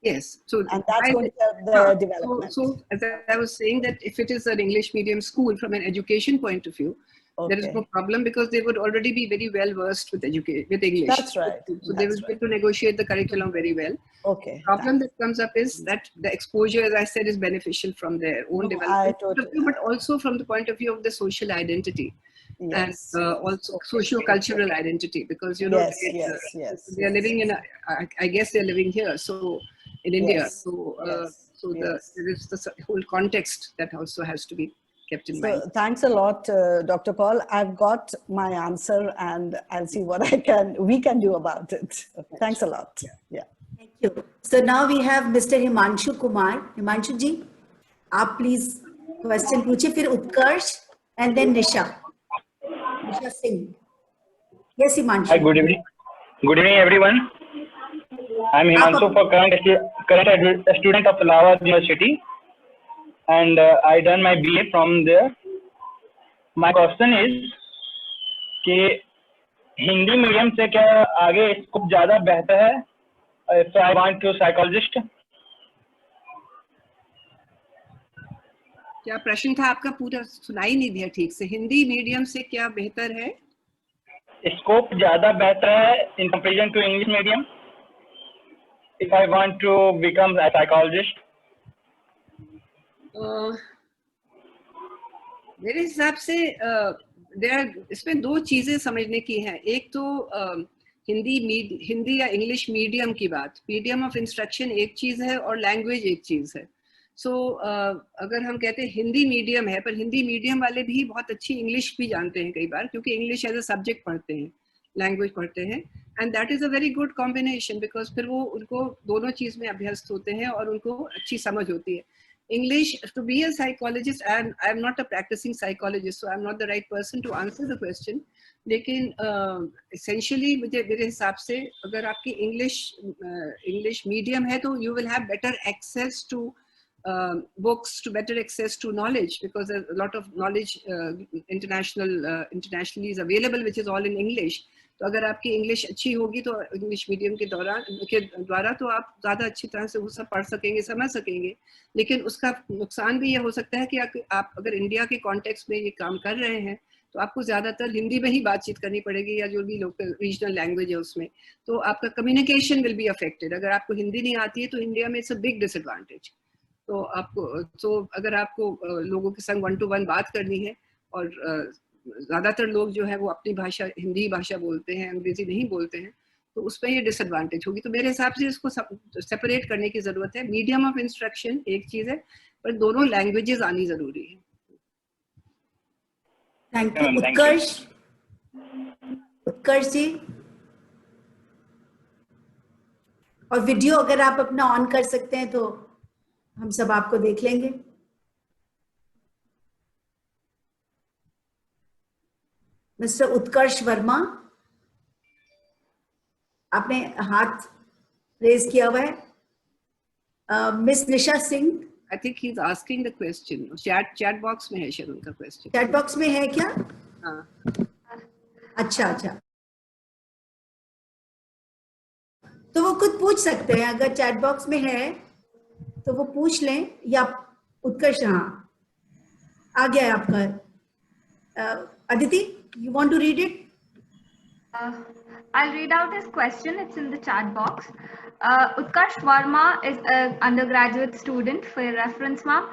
Yes. So and that's going to help the development. So as I was saying that if it is an English medium school from an education point of view, there is no problem because they would already be very well versed with English. That's right. So they will get to negotiate the curriculum very well. Okay. Problem that comes up is that the exposure, as I said, is beneficial from their own development, but also from the point of view of the social identity. Yes, And also socio-cultural identity, because you know they are living in I guess they're living here, so in India, so there is the whole context that also has to be kept in mind. Thanks a lot, Dr. Paul. I've got my answer, and I'll see what we can do about it. Thanks a lot. Yeah. Thank you. So now we have Mr. Himanshu Kumar. Himanshu ji, आप please question पूछिए, फिर उत्कर्ष and then Nisha Singh. Yes, Himanshu. Hi, good evening. Good evening, everyone. I'm Himanshu, current student of Allahabad University, and I done my BA from there. My question is कि Hindi medium से क्या आगे scope ज़्यादा बेहतर है? If I want to psychologist. क्या प्रश्न था आपका? पूरा सुनाई नहीं दिया ठीक से. हिंदी मीडियम से क्या बेहतर है? स्कोप ज़्यादा बेहतर है in comparison to English medium. If I want to become a psychologist. मेरे हिसाब से इसमें दो चीजें समझने की हैं. एक तो हिंदी या इंग्लिश मीडियम की बात, मीडियम ऑफ इंस्ट्रक्शन एक चीज है और लैंग्वेज एक चीज है. सो अगर हम कहते हैं हिंदी मीडियम है, पर हिंदी मीडियम वाले भी बहुत अच्छी इंग्लिश भी जानते हैं कई बार, क्योंकि इंग्लिश एज अ सब्जेक्ट पढ़ते हैं, लैंग्वेज पढ़ते हैं, and that is a very good combination, because फिर वो उनको दोनों चीज में अभ्यस्त होते हैं और उनको अच्छी समझ होती है. English, to be a psychologist, and I'm not a practicing psychologist, so I'm not the right person to answer the question. लेकिन essentially मेरे हिसाब से अगर आपकी English medium है तो you will have better access to books, to better access to knowledge, because a lot of knowledge internationally is available, which is all in English. तो अगर आपकी इंग्लिश अच्छी होगी तो इंग्लिश मीडियम के द्वारा तो आप ज़्यादा अच्छी तरह से वो सब पढ़ सकेंगे, समझ सकेंगे. लेकिन उसका नुकसान भी ये हो सकता है कि आप अगर इंडिया के कॉन्टेक्स्ट में ये काम कर रहे हैं तो आपको ज़्यादातर हिंदी में ही बातचीत करनी पड़ेगी, या जो भी लोकल रीजनल लैंग्वेज है उसमें, तो आपका कम्युनिकेशन विल बी अफेक्टेड. अगर आपको हिंदी नहीं आती है तो इंडिया में इट्स अ बिग डिसएडवांटेज. तो अगर आपको लोगों के संग 1-to-1 बात करनी है, और ज़्यादातर लोग जो है वो अपनी भाषा हिंदी भाषा बोलते हैं, अंग्रेजी नहीं बोलते हैं, तो उसमें ये डिसएडवांटेज होगी. तो मेरे हिसाब से इसको सेपरेट करने की ज़रूरत है. मीडियम ऑफ इंस्ट्रक्शन एक चीज़ है, पर दोनों लैंग्वेजेस आनी ज़रूरी है. Thank you. उत्कर्ष जी, और वीडियो अगर आप अपना ऑन कर सकते हैं तो हम सब आपको देख लेंगे. मिस्टर उत्कर्ष वर्मा, आपने हाथ रेज किया हुआ है. Miss Nisha Singh, I think he is asking the question. Chat box में है शायद उनका क्वेश्चन. चैट बॉक्स में है क्या? हाँ. अच्छा. तो वो खुद पूछ सकते हैं, अगर चैट बॉक्स में है तो वो पूछ लें, या उत्कर्ष. हाँ, आ गया है आपका. Aditi, you want to read it? I'll read out his question. It's in the chat box. Utkarsh Verma is an undergraduate student, for your reference, ma'am.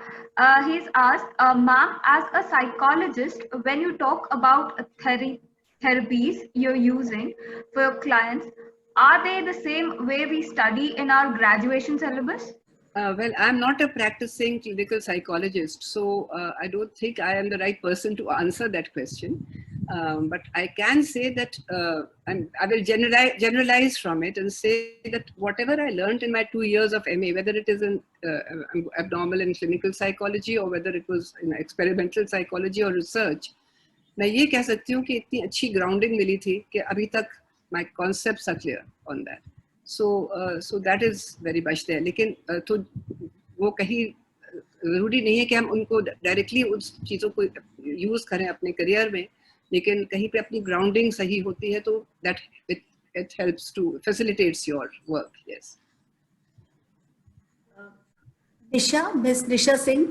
He's asked, ma'am, as a psychologist, when you talk about therapies you're using for your clients, are they the same way we study in our graduation syllabus? Well, I'm not a practicing clinical psychologist, so I don't think I am the right person to answer that question. But I can say that I will generalize from it and say that whatever I learned in my 2 years of MA, whether it is in abnormal and clinical psychology or whether it was in experimental psychology or research, मैं ये कह सकती हूँ कि इतनी अच्छी grounding मिली थी कि अभी तक my concepts are clear on that. So that is very much there. लेकिन तो वो कहीं ज़रूरी नहीं है कि हम उनको डायरेक्टली उस चीज़ों को यूज़ करें अपने करियर में, लेकिन कहीं पे अपनी ग्राउंडिंग सही होती है तो that it helps to facilitates your work. Yes. Nisha, Miss Nisha Singh.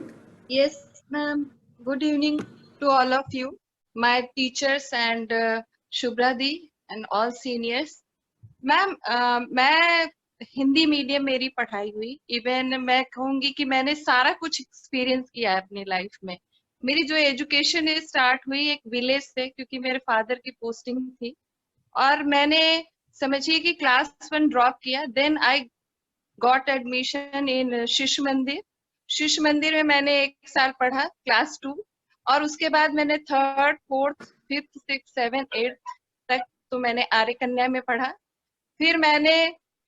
Yes, ma'am. Good evening to all of you, my teachers and Shubhra Di and all seniors. Ma'am मैं हिंदी मीडियम मेरी पढ़ाई हुई। Even मैं कहूंगी कि मैंने सारा कुछ एक्सपीरियंस किया है अपनी लाइफ में। मेरी जो एजुकेशन है स्टार्ट हुई एक विलेज से, क्योंकि मेरे फादर की पोस्टिंग थी, और मैंने समझिए कि क्लास 1 ड्रॉप किया। Then I got admission in Shishu Mandir. शिशु मंदिर में मैंने 1 साल पढ़ा, क्लास 2, और उसके बाद मैंने 3rd, 4th, 5th, 6th, 7th, 8th तक तो मैंने आर्य कन्या में पढ़ा। फिर मैंने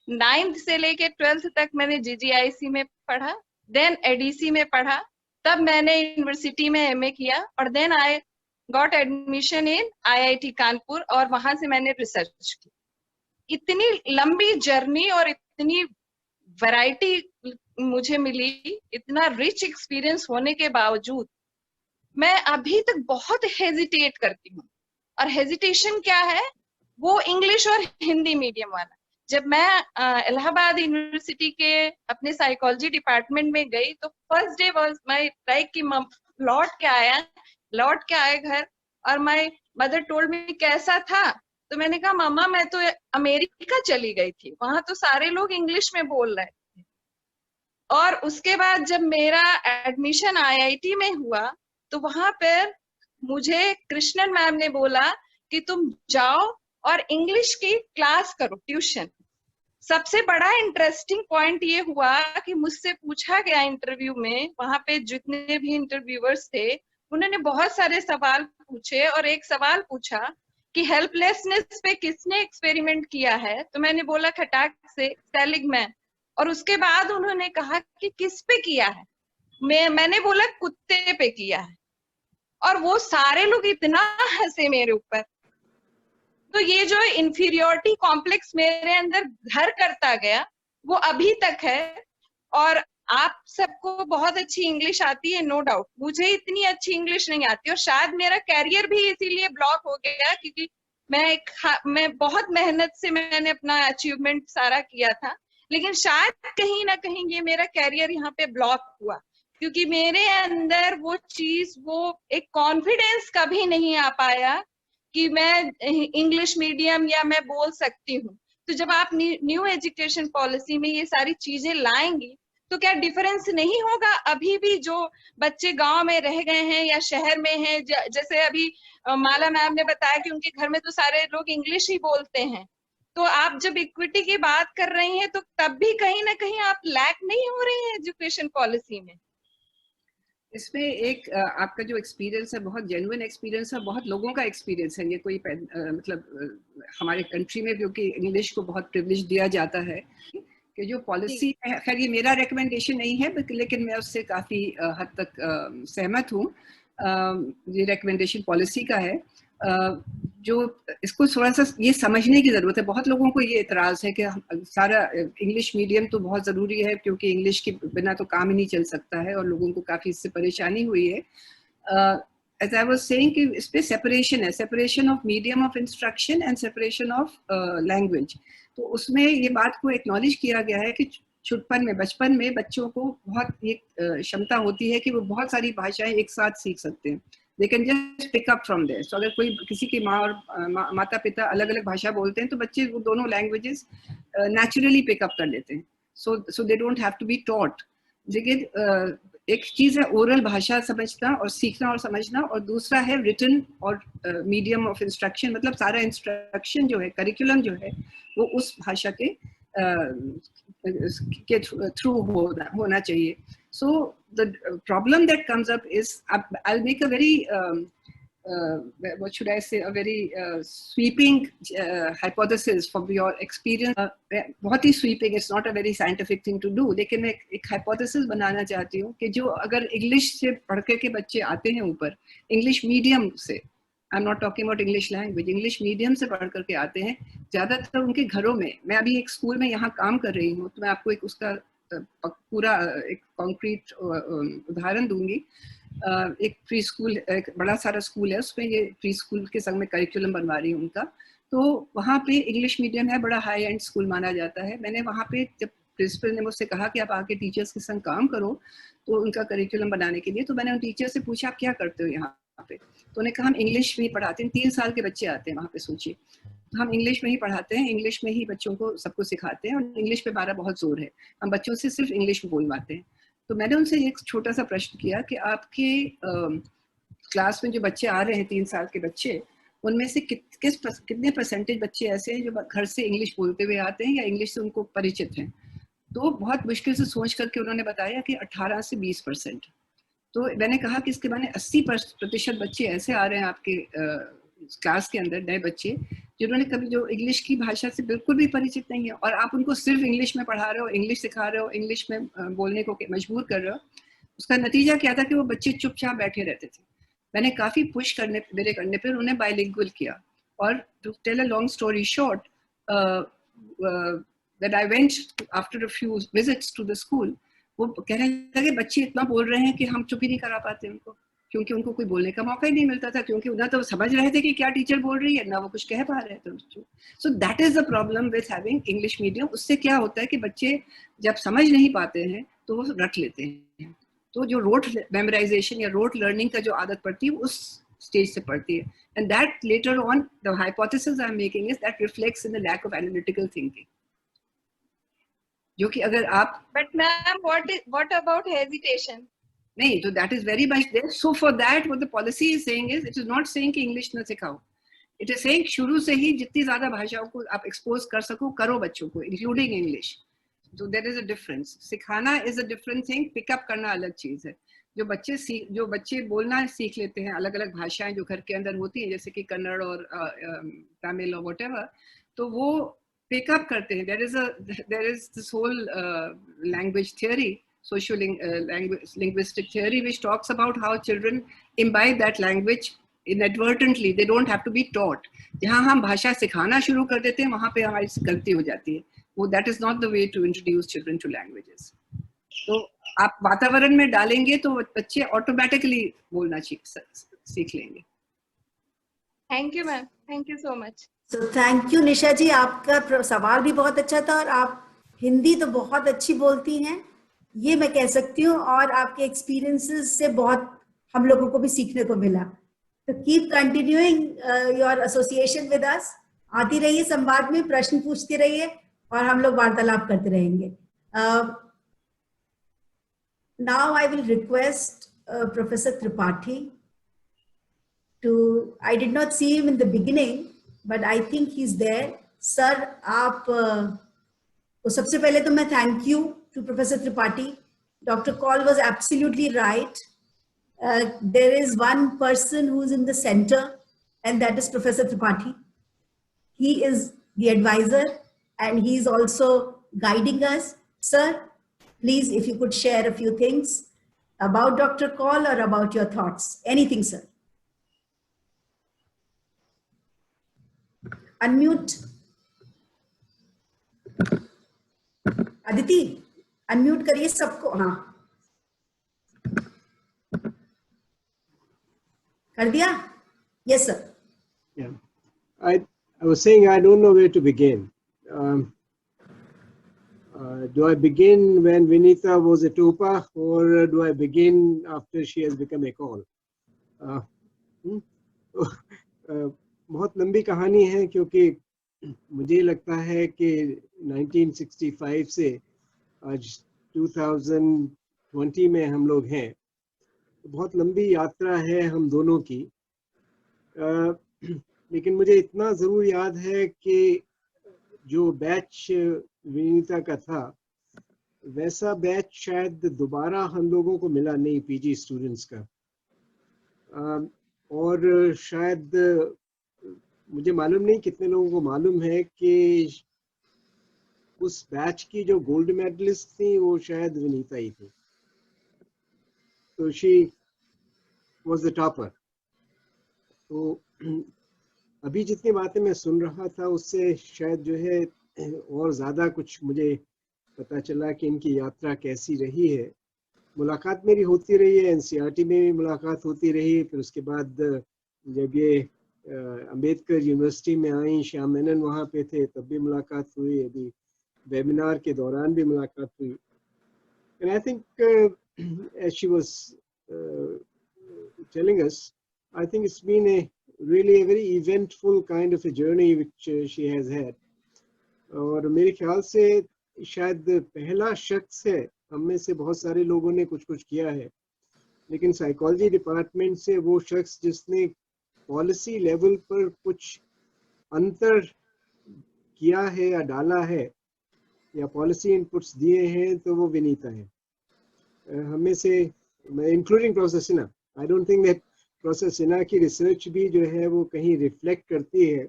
9th से लेके 12th तक मैंने GGIC में पढ़ा, देन ADC में पढ़ा, तब मैंने यूनिवर्सिटी में MA किया, और then I got admission in IIT Kanpur, और वहां से मैंने रिसर्च की। इतनी लंबी जर्नी और इतनी वैरायटी मुझे मिली, इतना रिच एक्सपीरियंस होने के बावजूद मैं अभी तक बहुत हेजिटेट करती हूँ। और हेजिटेशन क्या है? वो इंग्लिश और हिंदी मीडियम वाला। जब मैं इलाहाबाद यूनिवर्सिटी के अपने साइकोलॉजी डिपार्टमेंट में गई, तो first day was my like कि लौट के आए घर, और माय मदर टोल्ड मी कैसा था। तो मैंने कहा मामा मैं तो अमेरिका चली गई थी, वहां तो सारे लोग इंग्लिश में बोल रहे थे। और उसके बाद जब मेरा एडमिशन IIT में हुआ, तो वहां पर मुझे कृष्णन मैम ने बोला कि तुम जाओ और इंग्लिश की क्लास करो, ट्यूशन। सबसे बड़ा इंटरेस्टिंग पॉइंट ये हुआ कि मुझसे पूछा गया इंटरव्यू में, वहां पे जितने भी इंटरव्यूअर्स थे उन्होंने बहुत सारे सवाल पूछे, और एक सवाल पूछा कि हेल्पलेसनेस पे किसने एक्सपेरिमेंट किया है? तो मैंने बोला खटाक से सेलिगमैन। और उसके बाद उन्होंने कहा कि किस पे किया है? मैंने बोला कुत्ते पे किया है। और वो सारे लोग इतना हंसे मेरे ऊपर। तो ये जो इंफीरियोरिटी कॉम्प्लेक्स मेरे अंदर घर करता गया, वो अभी तक है। और आप सबको बहुत अच्छी इंग्लिश आती है, नो डाउट। मुझे इतनी अच्छी इंग्लिश नहीं आती, और शायद मेरा कैरियर भी इसीलिए ब्लॉक हो गया, क्योंकि मैं बहुत मेहनत से मैंने अपना अचीवमेंट सारा किया था, लेकिन शायद कहीं ना कहीं ये मेरा कैरियर यहाँ पे ब्लॉक हुआ, क्योंकि मेरे अंदर वो चीज, वो एक कॉन्फिडेंस कभी नहीं आ पाया कि मैं इंग्लिश मीडियम या मैं बोल सकती हूँ। तो जब आप न्यू एजुकेशन पॉलिसी में ये सारी चीजें लाएंगी, तो क्या डिफरेंस नहीं होगा? अभी भी जो बच्चे गांव में रह गए हैं या शहर में हैं, जैसे अभी माला मैम ने बताया कि उनके घर में तो सारे लोग इंग्लिश ही बोलते हैं, तो आप जब इक्विटी की बात कर रही हैं, तो तब भी कहीं ना कहीं आप लैक नहीं हो रही हैं एजुकेशन पॉलिसी में? इसमें एक आपका जो एक्सपीरियंस है बहुत जेन्युइन एक्सपीरियंस है, बहुत लोगों का एक्सपीरियंस है। ये कोई मतलब हमारे कंट्री में क्योंकि इंग्लिश को बहुत प्रिविलेज दिया जाता है कि जो पॉलिसी है, खैर ये मेरा रिकमेंडेशन नहीं है, लेकिन मैं उससे काफ़ी हद तक सहमत हूँ। ये रिकमेंडेशन पॉलिसी का है, जो इसको थोड़ा सा ये समझने की ज़रूरत है। बहुत लोगों को ये इतराज़ है कि सारा इंग्लिश मीडियम तो बहुत ज़रूरी है, क्योंकि इंग्लिश के बिना तो काम ही नहीं चल सकता है, और लोगों को काफ़ी इससे परेशानी हुई है। एज आई वाज सेइंग कि इस पे सेपरेशन है, separation of medium of instruction and separation of language. तो उसमें ये बात को एक्नॉलेज किया गया है कि छुटपन में, बचपन में बच्चों को बहुत ये क्षमता होती है कि वो बहुत सारी भाषाएं एक साथ सीख सकते हैं। They can just pick up from there. So अगर कोई किसी की माँ और माता पिता अलग अलग भाषा बोलते हैं, तो बच्चे वो दोनों लैंग्वेजेस नेचुरली पिकअप कर लेते हैं। So they don't have to be taught. लेकिन एक चीज़ है ओरल भाषा समझना और सीखना और समझना, और दूसरा है रिटन और मीडियम ऑफ इंस्ट्रक्शन। मतलब सारा इंस्ट्रक्शन जो है, करिकुलम जो है, वो उस भाषा के थ्रू होना चाहिए। So the problem that comes up is, I'll make a very what should I say, a very sweeping hypothesis from your experience. बहुत ही sweeping, it's not a very scientific thing to do, लेकिन मैं एक hypothesis बनाना चाहती हूँ कि जो अगर English से पढ़ के बच्चे आते हैं ऊपर, इंग्लिश मीडियम से, I'm not talking about English language, English medium से पढ़ करके आते हैं, ज़्यादातर उनके घरों में, मैं अभी एक स्कूल में यहाँ काम कर रही हूँ, तो मैं आपको एक उसका पूरा एक कॉन्क्रीट उदाहरण दूंगी। एक प्री स्कूल, एक बड़ा सारा स्कूल है, उसमें ये प्री स्कूल के संग में करिकुलम बनवा रही हूँ उनका। तो वहाँ पे इंग्लिश मीडियम है, बड़ा हाई एंड स्कूल माना जाता है। मैंने वहाँ पे जब प्रिंसिपल ने मुझसे कहा कि आप आके टीचर्स के संग काम करो, तो उनका करिकुलम बनाने के लिए, तो मैंने उन टीचर से पूछा आप क्या करते हो यहाँ पे? तो उन्हें कहा हम इंग्लिश भी पढ़ाते हैं। 3 साल के बच्चे आते हैं वहाँ पे, सोचिए। हम इंग्लिश में ही पढ़ाते हैं, इंग्लिश में ही बच्चों को सबको सिखाते हैं, और इंग्लिश पे हमारा बहुत जोर है, हम बच्चों से सिर्फ इंग्लिश में बोलवाते हैं। तो मैंने उनसे एक छोटा सा प्रश्न किया कि आपके क्लास में जो बच्चे आ रहे हैं 3 साल के बच्चे, उनमें से कितने परसेंटेज बच्चे ऐसे हैं जो घर से इंग्लिश बोलते हुए आते हैं या इंग्लिश से उनको परिचित हैं? तो बहुत मुश्किल से सोच करके उन्होंने बताया कि 18 से 20%। तो मैंने कहा कि इसके माने 80% बच्चे ऐसे आ रहे हैं आपके क्लास के अंदर, नए बच्चे जिन्होंने कभी, जो इंग्लिश की भाषा से बिल्कुल भी परिचित नहीं है, और आप उनको सिर्फ इंग्लिश में पढ़ा रहे हो, इंग्लिश सिखा रहे हो, इंग्लिश में बोलने को मजबूर कर रहे हो। उसका नतीजा क्या था कि वो बच्चे चुपचाप बैठे रहते थे। मैंने काफ़ी पुश करने पर उन्हें बाइलिंगुअल किया। और to tell a long story short, when I went after a few visits to the school, वो कहने लगे बच्चे इतना बोल रहे हैं कि हम चुप ही नहीं करा पाते उनको, क्योंकि उनको कोई बोलने का मौका ही नहीं मिलता था, क्योंकि उन्हें तो समझ रहे थे कि क्या टीचर बोल रही है, ना वो कुछ कह पा रहे थे बच्चों। So that is the problem with having English medium. उससे क्या होता है कि बच्चे जब समझ नहीं पाते हैं तो वो रट लेते हैं। तो जो रोट मेमोराइजेशन या रोट लर्निंग का जो आदत पड़ती है उस स्टेज से पड़ती है, and that later on the hypothesis I am making is that reflects in the lack of analytical thinking, जो कि अगर आप But ma'am, what about hesitation? नहीं, तो that is very much there. So for that, what the policy is saying is, it is not saying कि English ना सिखाओ. It is saying शुरू से ही जितनी ज़्यादा भाषाओं को आप expose कर सको, करो बच्चों को, including English. So there is a difference. सिखाना is a different thing. Pick up करना अलग चीज़ है. जो बच्चे बोलना सीख लेते हैं, अलग-अलग भाषाएं जो घर के अंदर होती हैं, जैसे कि कन्नड़ और तमिल और whatever, तो वो pick up करते हैं. There is this whole language theory, linguistic theory, which talks about how children imbibe that language inadvertently. They don't have to be taught. जहाँ हम भाषा सिखाना शुरू कर देते हैं, वहाँ पे हमारी गलती हो जाती है. वो that is not the way to introduce children to languages. तो आप वातावरण में डालेंगे तो बच्चे ऑटोमेटिकली बोलना सीख लेंगे. Thank you, ma'am. Thank you so much. So thank you निशा जी, आपका सवाल भी बहुत अच्छा था, और आप हिंदी तो बहुत अच्छी बोलती हैं, ये मैं कह सकती हूँ, और आपके एक्सपीरियंसेस से बहुत हम लोगों को भी सीखने को मिला. तो keep continuing your association with us. आती रहिए संवाद में, प्रश्न पूछते रहिए, और हम लोग वार्तालाप करते रहेंगे. Now I will request professor Tripathi to, I did not see him in the beginning, but I think he's there. Sir, आप तो सबसे पहले तो मैं thank you to Professor Tripathi. Dr. Kaul was absolutely right. There is one person who's in the center, and that is Professor Tripathi. He is the advisor, and he is also guiding us. Sir, please, if you could share a few things about Dr. Kaul or about your thoughts. Anything, sir. Unmute. Aditi, unmute करिए सबको. हाँ, कर दिया? Yes, sir. Yeah, I was saying I don't know where to begin. Do I begin when Vinita was a Tupa, or do I begin after she has become a Kaul? बहुत लंबी कहानी है, क्योंकि मुझे लगता है कि 1965 से आज 2020 में हम लोग हैं, तो बहुत लंबी यात्रा है हम दोनों की. लेकिन मुझे इतना ज़रूर याद है कि जो बैच विनीता का था, वैसा बैच शायद दोबारा हम लोगों को मिला नहीं, पीजी स्टूडेंट्स का. और शायद मुझे मालूम नहीं कितने लोगों को मालूम है कि उस बैच की जो गोल्ड मेडलिस्ट थी वो शायद विनीता ही थी. तो शी वाज द टॉपर. तो अभी जितनी बातें मैं सुन रहा था उससे शायद जो है और ज़्यादा कुछ मुझे पता चला कि इनकी यात्रा कैसी रही है. मुलाकात मेरी होती रही है, एनसीईआरटी में भी मुलाकात होती रही. फिर उसके बाद जब ये अम्बेडकर यूनिवर्सिटी में आई, श्याम मेनन वहाँ पे थे, तब भी मुलाकात हुई. अभी वेबिनार के दौरान भी मुलाकात हुई. And I think as she was telling us, I think it's been really a very eventful kind of a journey which she has had. और मेरे ख्याल से शायद पहला शख्स है, हम में से बहुत सारे लोगों ने कुछ कुछ किया है, लेकिन साइकोलॉजी डिपार्टमेंट से वो शख्स जिसने पॉलिसी लेवल पर कुछ अंतर किया है या डाला है या पॉलिसी इनपुट्स दिए हैं, तो वो विनीता है। हमें से including professor Sinha, I don't think that professor Sinha की रिसर्च भी जो है वो कहीं रिफ्लेक्ट करती है,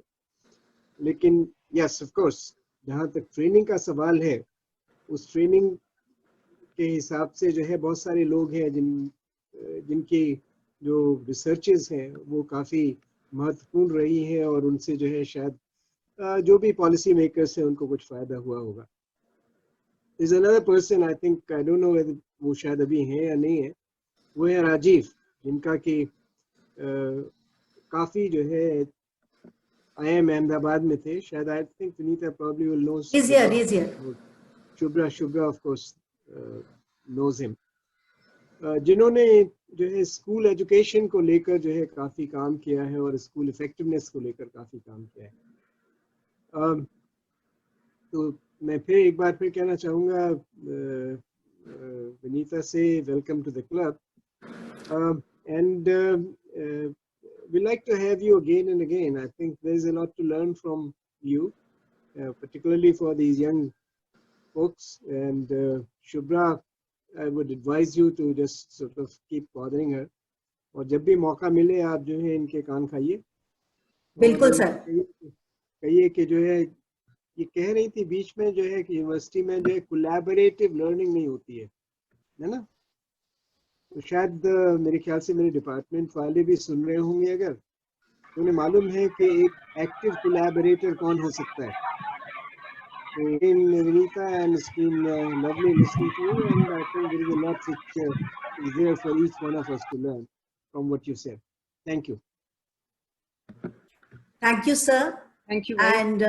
लेकिन यस ऑफ कोर्स जहाँ तक ट्रेनिंग का सवाल है, उस ट्रेनिंग के हिसाब से जो है बहुत सारे लोग हैं जिनकी जो रिसर्चेस हैं वो काफ़ी महत्वपूर्ण रही हैं और उनसे जो है शायद जो भी पॉलिसी मेकर्स हैं उनको कुछ फ़ायदा हुआ होगा। There's another person, I think, I don't know whether वो शायद अभी हैं या नहीं है, वो है राजीव, जिनका कि काफ़ी जो है IIM अहमदाबाद में थे, शायद I think Vinita probably will know. He's here. Shubhra of course knows him. जिन्होंने जो है स्कूल एजुकेशन को लेकर जो है काफ़ी काम किया है और स्कूल इफेक्टिवनेस को लेकर काफ़ी काम किया है। तो मैं फिर एक बार फिर कहना चाहूँगा विनीता से welcome to the club, and we like to have you again and again. I think there is a lot to learn from you, particularly for these young folks. And Shubhra, I would advise you to just sort of keep bothering her. और जब भी मौका मिले आप जो है इनके कान खाइए। बिल्कुल सर। कहिए कि जो है ये कह रही थी बीच में जो है कि यूनिवर्सिटी में जो है कोलैबोरेटिव लर्निंग नहीं होती है ना, तो शायद मेरे ख्याल से मेरे डिपार्टमेंट वाले भी सुन रहे होंगे अगर, तो उन्हें मालूम है कि एक एक्टिव कोलैबोरेटर कौन हो सकता है। So Vinita, and it's been lovely listening to you, and I think there is a lot which is there for each one of us to learn from what you said. Thank you. Thank you, sir. Thank you. And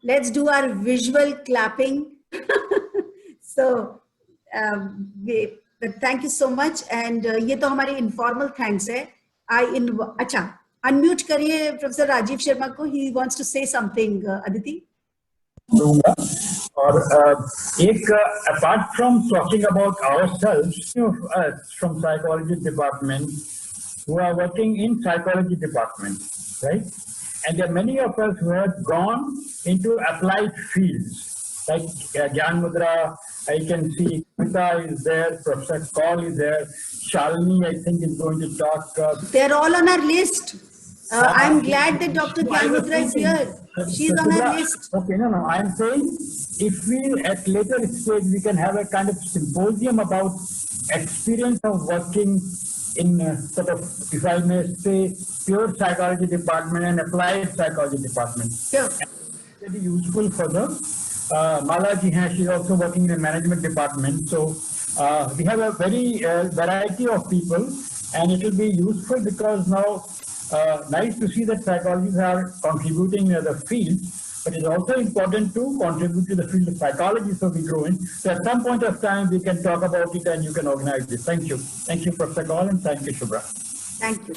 let's do our visual clapping. So, thank you so much. And ये तो हमारे informal thanks है. अच्छा, unmute करिए Professor Rajiv Sharma को. He wants to say something. Aditi. दूंगा और एक apart from talking about ourselves, from psychology department who are working in psychology department, right? And there are many of us who have gone into applied fields like Gyan Mudra. I can see Kavita is there, Professor Kaul is there, Shalini I think is going to talk. They're all on our list. I'm glad that Dr. Gyan Mudra is here. She's on our list. Okay, no, I'm saying if we at later stage we can have a kind of symposium about experience of working in sort of, if I may say, pure psychology department and applied psychology department. Sure. Very useful for them. Malaji hai, she's also working in the management department. So we have a very variety of people, and it will be useful because now nice to see that psychologists are contributing in other fields, but it's also important to contribute to the field of psychology so we grow in. So at some point of time we can talk about it and you can organize this. Thank you. Thank you, Professor Kaul, and thank you, Shubhra.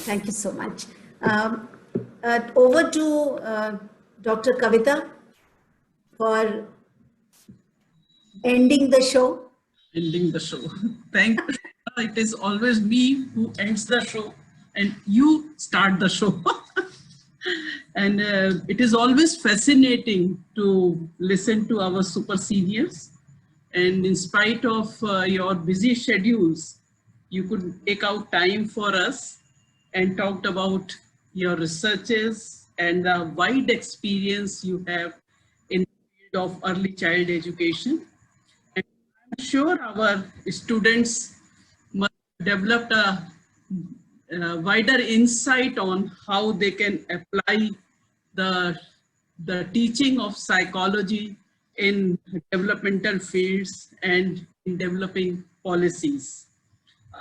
Thank you so much. Over to Dr. Kavita for ending the show. Ending the show. Thank you. It is always me who ends the show and you start the show. And it is always fascinating to listen to our super seniors. And in spite of your busy schedules, you could take out time for us and talked about your researches and the wide experience you have in the field of early child education. And I'm sure our students must have developed a wider insight on how they can apply the teaching of psychology in developmental fields and in developing policies.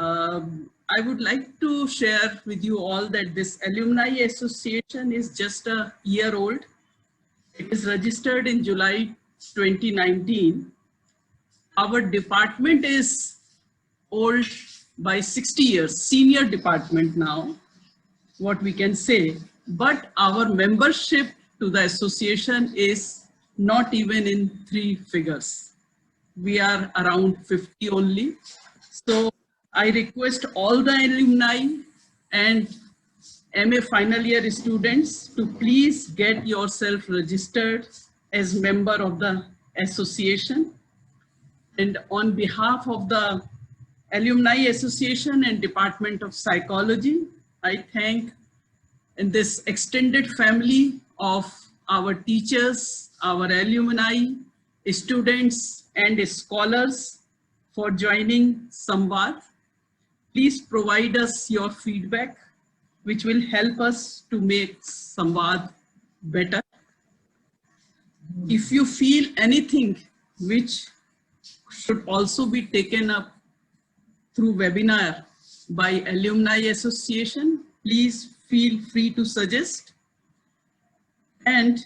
I would like to share with you all that this Alumni Association is just a year old. It is registered in July 2019. Our department is old by 60 years, senior department now, what we can say. but our membership to the association is not even in 3 figures. We are around 50 only. So I request all the alumni and MA final year students to please get yourself registered as member of the association. And on behalf of the Alumni Association and Department of Psychology, I thank in this extended family of our teachers, our alumni, students, and scholars for joining Samvad. Please provide us your feedback, which will help us to make Samvad better. If you feel anything which should also be taken up through webinar by Alumni Association, please feel free to suggest. And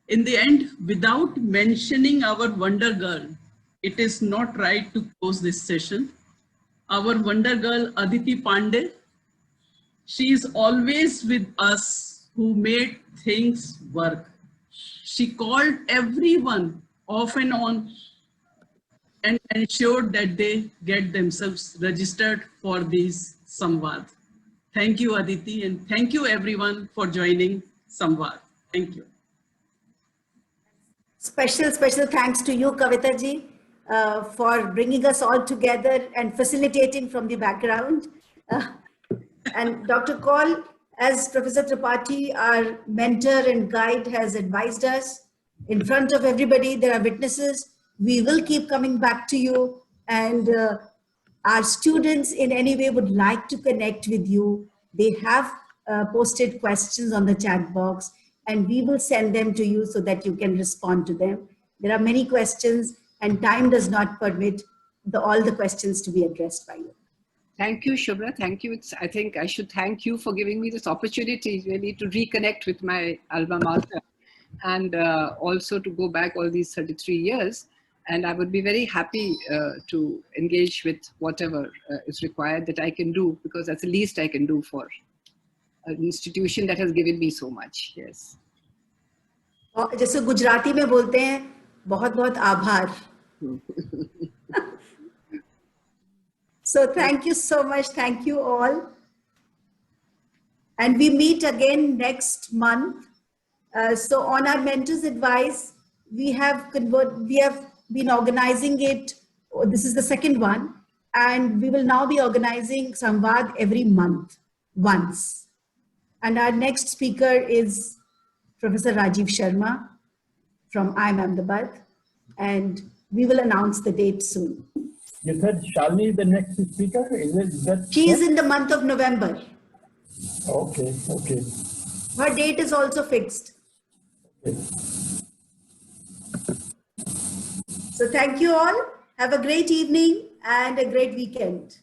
in the end, without mentioning our Wonder Girl, it is not right to close this session. Our Wonder Girl, Aditi Pandey, she is always with us who made things work. She called everyone off and on and ensured that they get themselves registered for these Samvad. Thank you, Aditi, and thank you everyone for joining Samvad. Thank you. Special thanks to you, Kavita ji, for bringing us all together and facilitating from the background. And Dr. Kaul, as Professor Tripathi, our mentor and guide, has advised us, in front of everybody, there are witnesses. We will keep coming back to you, and our students in any way would like to connect with you. They have posted questions on the chat box, and we will send them to you so that you can respond to them. There are many questions, and time does not permit all the questions to be addressed by you. Thank you, Shubhra. Thank you. I think I should thank you for giving me this opportunity really to reconnect with my alma mater, and also to go back all these 33 years. And I would be very happy to engage with whatever is required that I can do, because that's the least I can do for an institution that has given me so much. Yes. जैसे गुजराती में बोलते हैं, बहुत बहुत आभार. So thank you so much. Thank you all. And we meet again next month. So on our mentor's advice, we have been organizing it. This is the second one. And we will now be organizing Samvad every month, once. And our next speaker is Professor Rajiv Sharma from IIM Ahmedabad. And we will announce the date soon. You said Shalini, the next speaker? She is in the month of November. Okay, okay. Her date is also fixed. Okay. So thank you all. Have a great evening and a great weekend.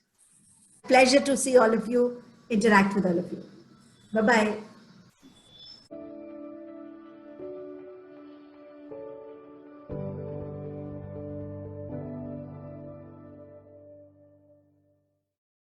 Pleasure to see all of you, interact with all of you. Bye-bye.